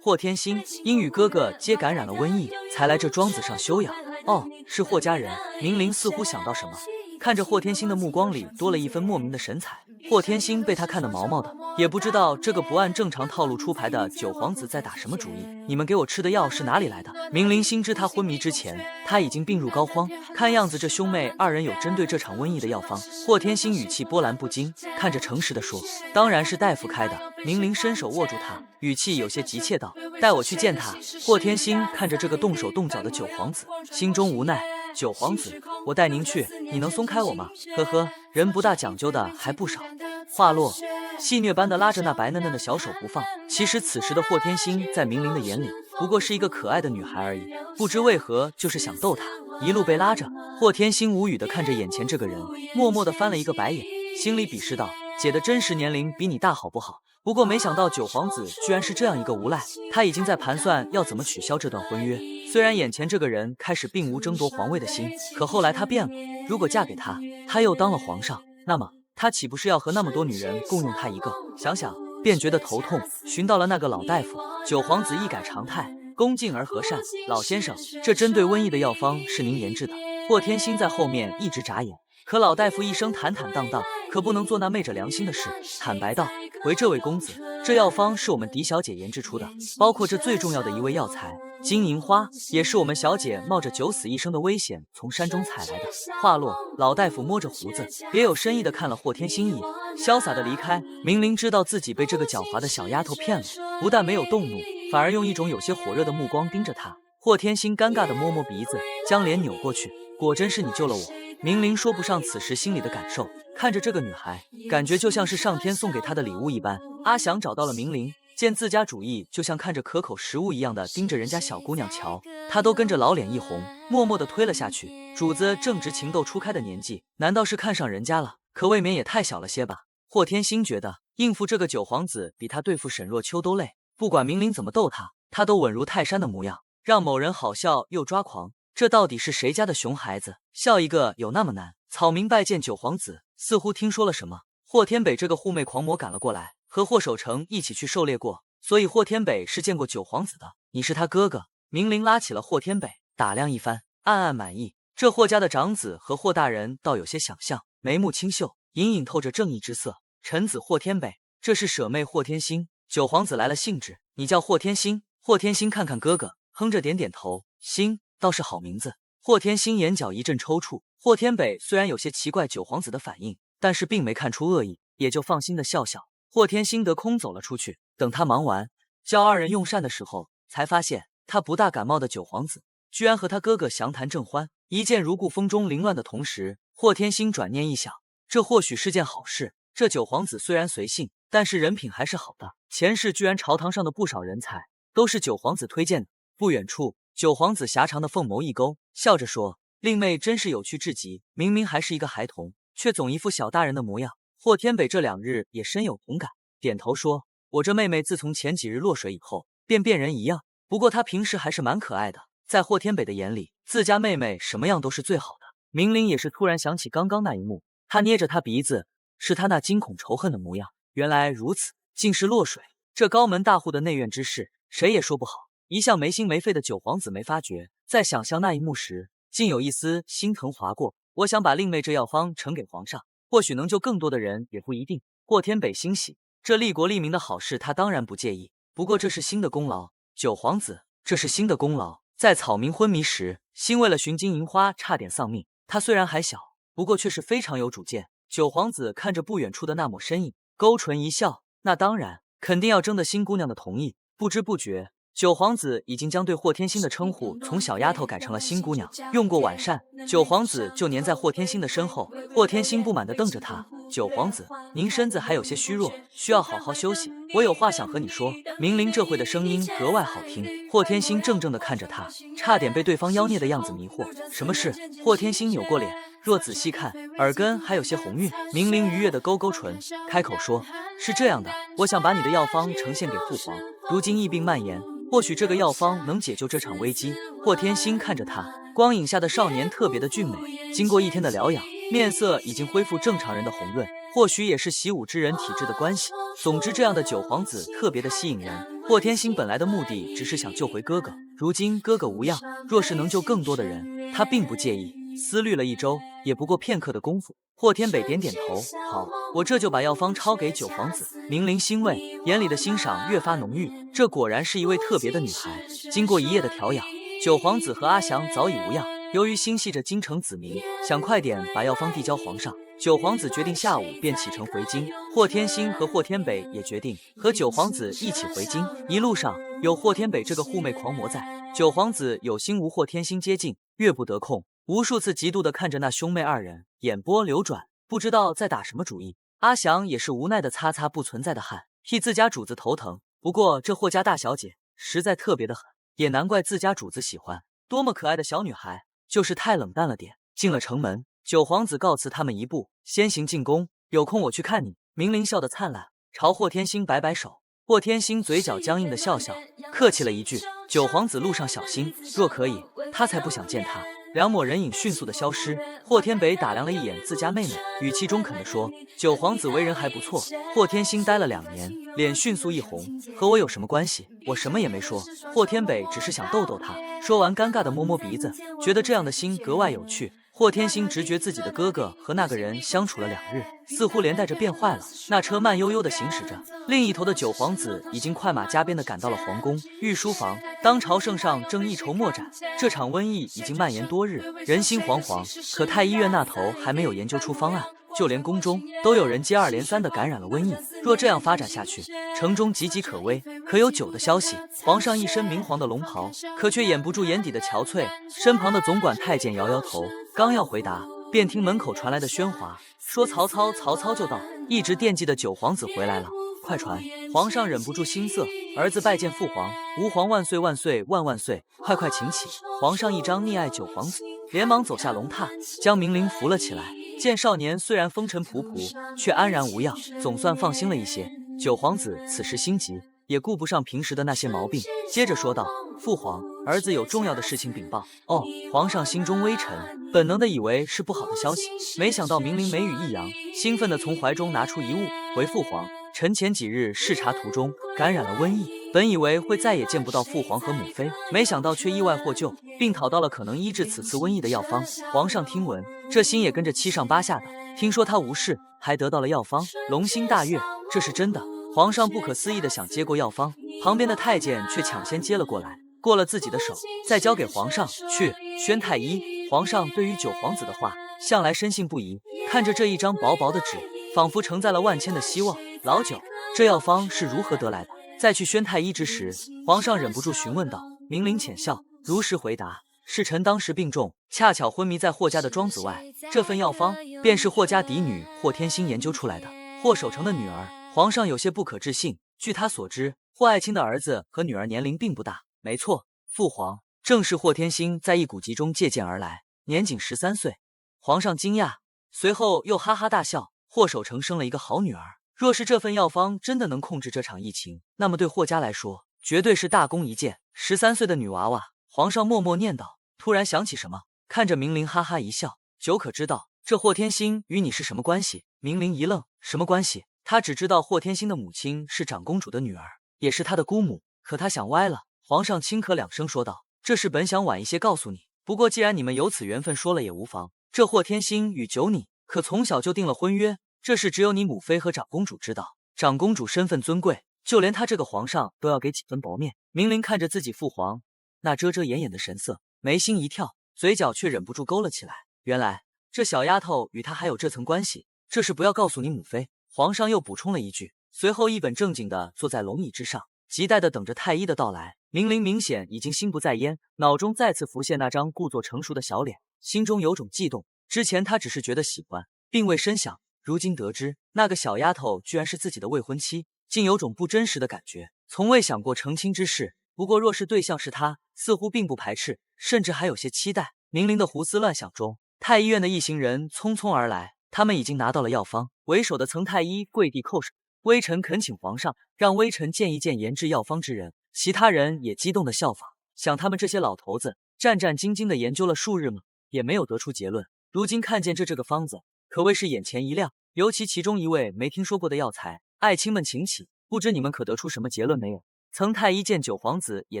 霍天星因与哥哥皆感染了瘟疫，才来这庄子上休养。哦，是霍家人。明灵似乎想到什么，看着霍天星的目光里多了一分莫名的神采。霍天星被他看得毛毛的，也不知道这个不按正常套路出牌的九皇子在打什么主意。你们给我吃的药是哪里来的？明灵心知他昏迷之前，他已经病入膏肓，看样子这兄妹二人有针对这场瘟疫的药方。霍天星语气波澜不惊，看着诚实的说：“当然是大夫开的。”明灵伸手握住他，语气有些急切道：“带我去见他。”霍天星看着这个动手动脚的九皇子，心中无奈。九皇子，我带您去，你能松开我吗？呵呵，人不大讲究的还不少。话落，戏谑般的拉着那白嫩嫩的小手不放。其实此时的霍天星在明灵的眼里不过是一个可爱的女孩而已，不知为何就是想逗她，一路被拉着。霍天星无语的看着眼前这个人，默默的翻了一个白眼，心里鄙视道：姐的真实年龄比你大好不好？不过没想到九皇子居然是这样一个无赖，他已经在盘算要怎么取消这段婚约。虽然眼前这个人开始并无争夺皇位的心，可后来他变了，如果嫁给他，他又当了皇上，那么他岂不是要和那么多女人共用他一个？想想便觉得头痛，寻到了那个老大夫。九皇子一改常态，恭敬而和善：老先生，这针对瘟疫的药方是您研制的。霍天星在后面一直眨眼，可老大夫一声坦坦荡荡，可不能做那昧着良心的事，坦白道：回这位公子，这药方是我们狄小姐研制出的，包括这最重要的一味药材金银花，也是我们小姐冒着九死一生的危险从山中采来的。话落，老大夫摸着胡子，别有深意的看了霍天星一眼，潇洒的离开。明灵知道自己被这个狡猾的小丫头骗了，不但没有动怒，反而用一种有些火热的目光盯着她。霍天星尴尬的摸摸鼻子，将脸扭过去，果真是你救了我。明灵说不上此时心里的感受，看着这个女孩，感觉就像是上天送给她的礼物一般。阿祥找到了明灵，见自家主意就像看着可口食物一样的盯着人家小姑娘瞧，他都跟着老脸一红，默默的推了下去。主子正值情窦初开的年纪，难道是看上人家了？可未免也太小了些吧。霍天星觉得应付这个九皇子比他对付沈若秋都累，不管明灵怎么逗他，他都稳如泰山的模样，让某人好笑又抓狂。这到底是谁家的熊孩子？笑一个有那么难？草民拜见九皇子，似乎听说了什么。霍天北这个护妹狂魔赶了过来，和霍守成一起去狩猎过，所以霍天北是见过九皇子的。你是他哥哥？明灵拉起了霍天北，打量一番，暗暗满意。这霍家的长子和霍大人倒有些想象，眉目清秀，隐隐透着正义之色。臣子霍天北，这是舍妹霍天星。九皇子来了兴致，你叫霍天星？霍天星看看哥哥，哼着点点头，星倒是好名字。霍天星眼角一阵抽搐。霍天北虽然有些奇怪九皇子的反应，但是并没看出恶意，也就放心的笑笑。霍天星得空走了出去，等他忙完教二人用膳的时候，才发现他不大感冒的九皇子居然和他哥哥详谈正欢，一见如故，风中凌乱的同时，霍天星转念一想，这或许是件好事。这九皇子虽然随性，但是人品还是好的。前世居然朝堂上的不少人才都是九皇子推荐的。不远处，九皇子狭长的凤眸一勾，笑着说：令妹真是有趣至极，明明还是一个孩童，却总一副小大人的模样。霍天北这2日也深有同感，点头说：我这妹妹自从前几日落水以后，便变人一样，不过她平时还是蛮可爱的。在霍天北的眼里，自家妹妹什么样都是最好的。明灵也是突然想起刚刚那一幕，他捏着他鼻子，是他那惊恐仇恨的模样。原来如此，竟是落水。这高门大户的内院之事，谁也说不好。一向没心没肺的九皇子没发觉，在想象那一幕时，竟有一丝心疼划过。我想把令妹这药方呈给皇上，或许能救更多的人，也不一定。霍天北欣喜，这利国利民的好事他当然不介意，不过这是新的功劳。九皇子，这是新的功劳。在草民昏迷时，新为了寻金银花差点丧命，他虽然还小，不过却是非常有主见。九皇子看着不远处的那抹身影，勾唇一笑，那当然，肯定要征得新姑娘的同意。不知不觉，九皇子已经将对霍天星的称呼从小丫头改成了新姑娘。用过晚膳，九皇子就黏在霍天星的身后。霍天星不满地瞪着他：九皇子，您身子还有些虚弱，需要好好休息，我有话想和你说。明灵这会的声音格外好听。霍天星怔怔地看着他，差点被对方妖孽的样子迷惑。什么事？霍天星扭过脸，若仔细看，耳根还有些红晕。明灵愉悦地勾勾唇，开口说：是这样的，我想把你的药方呈现给父皇。如今疫病蔓延，或许这个药方能解救这场危机。霍天星看着他，光影下的少年特别的俊美，经过1天的疗养，面色已经恢复正常人的红润，或许也是习武之人体质的关系。总之，这样的九皇子特别的吸引人。霍天星本来的目的只是想救回哥哥，如今哥哥无恙，若是能救更多的人，他并不介意。思虑了一周，也不过片刻的功夫。霍天北点点头，好，我这就把药方抄给九皇子。明灵欣慰，眼里的欣赏越发浓郁。这果然是一位特别的女孩。经过一夜的调养，九皇子和阿祥早已无恙。由于心系着京城子民，想快点把药方递交皇上，九皇子决定下午便启程回京。霍天心和霍天北也决定和九皇子一起回京。一路上有霍天北这个护妹狂魔在，九皇子有心无霍天心接近，越不得空，无数次嫉妒地看着那兄妹二人，眼波流转，不知道在打什么主意。阿祥也是无奈地擦擦不存在的汗，替自家主子头疼。不过这霍家大小姐实在特别的狠，也难怪自家主子喜欢，多么可爱的小女孩，就是太冷淡了点。进了城门，九皇子告辞他们一步，先行进宫，有空我去看你。明灵笑得灿烂，朝霍天星摆摆手。霍天星嘴角僵硬的笑笑，客气了一句：“九皇子路上小心，若可以，他才不想见他。”两抹人影迅速的消失。霍天北打量了一眼自家妹妹，语气中肯地说：“九皇子为人还不错。”霍天星待了2年，脸迅速一红：“和我有什么关系？我什么也没说。”霍天北只是想逗逗他，说完尴尬的摸摸鼻子，觉得这样的心格外有趣。霍天星直觉自己的哥哥和那个人相处了2日，似乎连带着变坏了。那车慢悠悠地行驶着，另一头的九皇子已经快马加鞭地赶到了皇宫御书房。当朝圣上正一筹莫展，这场瘟疫已经蔓延多日，人心惶惶。可太医院那头还没有研究出方案，就连宫中都有人接二连三地感染了瘟疫。若这样发展下去，城中岌岌可危。可有酒的消息，皇上一身明黄的龙袍，可却掩不住眼底的憔悴。身旁的总管太监摇摇头，刚要回答，便听门口传来的喧哗，说曹操就到。一直惦记的九皇子回来了，快传，皇上忍不住心塞，儿子拜见父皇，吾皇万岁万岁万万岁，快请起。皇上一张溺爱九皇子，连忙走下龙榻，将明灵扶了起来。见少年虽然风尘仆仆，却安然无恙，总算放心了一些。九皇子此时心急，也顾不上平时的那些毛病，接着说道：“父皇，儿子有重要的事情禀报。”哦，皇上心中微沉，本能的以为是不好的消息，没想到明灵眉宇一扬，兴奋地从怀中拿出一物，回父皇：“臣前几日视察途中感染了瘟疫，本以为会再也见不到父皇和母妃，没想到却意外获救，并讨到了可能医治此次瘟疫的药方。皇上听闻，这心也跟着七上八下的。听说他无事，还得到了药方，龙心大悦。这是真的。”皇上不可思议地想接过药方，旁边的太监却抢先接了过来，过了自己的手，再交给皇上去。宣太医，皇上对于九皇子的话向来深信不疑，看着这一张薄薄的纸，仿佛承载了万千的希望。老九，这药方是如何得来的？在去宣太医之时，皇上忍不住询问道。明灵浅笑，如实回答：是臣当时病重，恰巧昏迷在霍家的庄子外，这份药方便是霍家嫡女霍天心研究出来的，霍守成的女儿。皇上有些不可置信，据他所知，霍爱卿的儿子和女儿年龄并不大。没错，父皇，正是霍天心在一古籍中借鉴而来，年仅13岁。皇上惊讶，随后又哈哈大笑。霍守成生了一个好女儿，若是这份药方真的能控制这场疫情，那么对霍家来说，绝对是大功一件。13岁的女娃娃，皇上默默念叨，突然想起什么，看着明灵哈哈一笑：九可知道这霍天心与你是什么关系？明灵一愣，什么关系？他只知道霍天心的母亲是长公主的女儿，也是他的姑母。可他想歪了。皇上轻咳2声说道：这事本想晚一些告诉你，不过既然你们有此缘分，说了也无妨。这霍天心与九你可从小就定了婚约，这事只有你母妃和长公主知道。长公主身份尊贵，就连他这个皇上都要给几分薄面。明灵看着自己父皇那遮遮掩掩的神色，眉心一跳，嘴角却忍不住勾了起来。原来这小丫头与他还有这层关系，这事不要告诉你母妃。皇上又补充了一句，随后一本正经地坐在龙椅之上，急待地等着太医的到来。明灵明显已经心不在焉，脑中再次浮现那张故作成熟的小脸，心中有种悸动。之前他只是觉得喜欢，并未深想，如今得知那个小丫头居然是自己的未婚妻，竟有种不真实的感觉。从未想过成亲之事，不过若是对象是他，似乎并不排斥，甚至还有些期待。明灵的胡思乱想中，太医院的一行人匆匆而来，他们已经拿到了药方。为首的曾太医跪地叩首，微臣恳请皇上让微臣见一见研制药方之人。其他人也激动的效仿，想他们这些老头子战战兢兢的研究了数日吗？也没有得出结论。如今看见这个方子，可谓是眼前一亮。尤其其中一位没听说过的药材，爱卿们请起，不知你们可得出什么结论没有？曾太医见九皇子也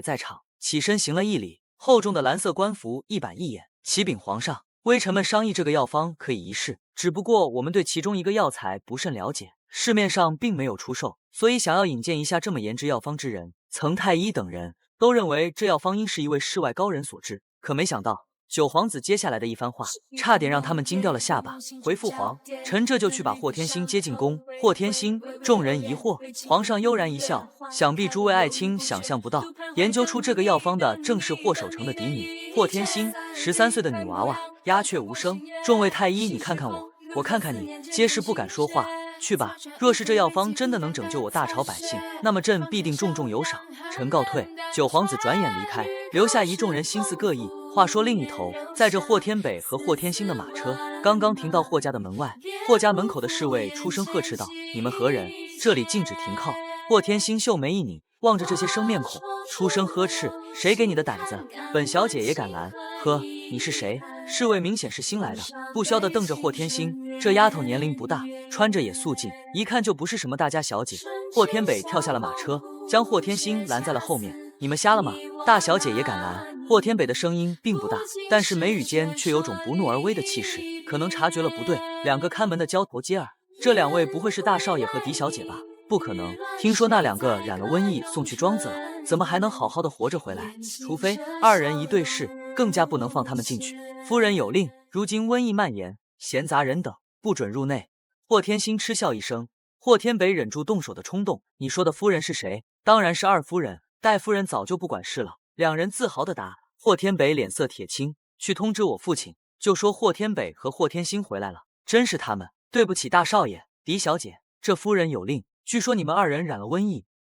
在场，起身行了一礼，厚重的蓝色官服一板一眼，启禀皇上，微臣们商议这个药方可以一试，只不过我们对其中一个药材不甚了解，市面上并没有出售，所以想要引荐一下这么研制药方之人。曾太医等人都认为这药方应是一位世外高人所制，可没想到九皇子接下来的一番话，差点让他们惊掉了下巴。回父皇，臣这就去把霍天星接进宫。霍天星，众人疑惑，皇上悠然一笑，想必诸位爱卿想象不到，研究出这个药方的正是霍守城的嫡女霍天星，13岁的女娃娃，鸦雀无声。众位太医，你看看我，我看看你，皆是不敢说话。去吧，若是这药方真的能拯救我大朝百姓，那么朕必定重重有赏。臣告退。九皇子转眼离开，留下一众人心思各异。话说另一头，载着霍天北和霍天星的马车刚刚停到霍家的门外，霍家门口的侍卫出声呵斥道：“你们何人？这里禁止停靠。”霍天星秀眉一拧，望着这些生面孔，出声呵斥：“谁给你的胆子？本小姐也敢拦？呵，你是谁？”侍卫明显是新来的，不消地瞪着霍天星。这丫头年龄不大，穿着也素净，一看就不是什么大家小姐。霍天北跳下了马车，将霍天星拦在了后面。你们瞎了吗？大小姐也敢拦？霍天北的声音并不大，但是眉宇间却有种不怒而威的气势，可能察觉了不对，两个看门的交头接耳。这两位不会是大少爷和狄小姐吧？不可能，听说那两个染了瘟疫送去庄子了，怎么还能好好的活着回来？除非二人一对视，更加不能放他们进去。夫人有令，如今瘟疫蔓延，闲杂人等不准入内。霍天星嗤笑一声，霍天北忍住动手的冲动。你说的夫人是谁？当然是二夫人。戴夫人早就不管事了。两人自豪地答。霍天北脸色铁青，去通知我父亲，就说霍天北和霍天星回来了。真是他们，对不起大少爷，狄小姐，这夫人有令，据说你们二人染了瘟疫，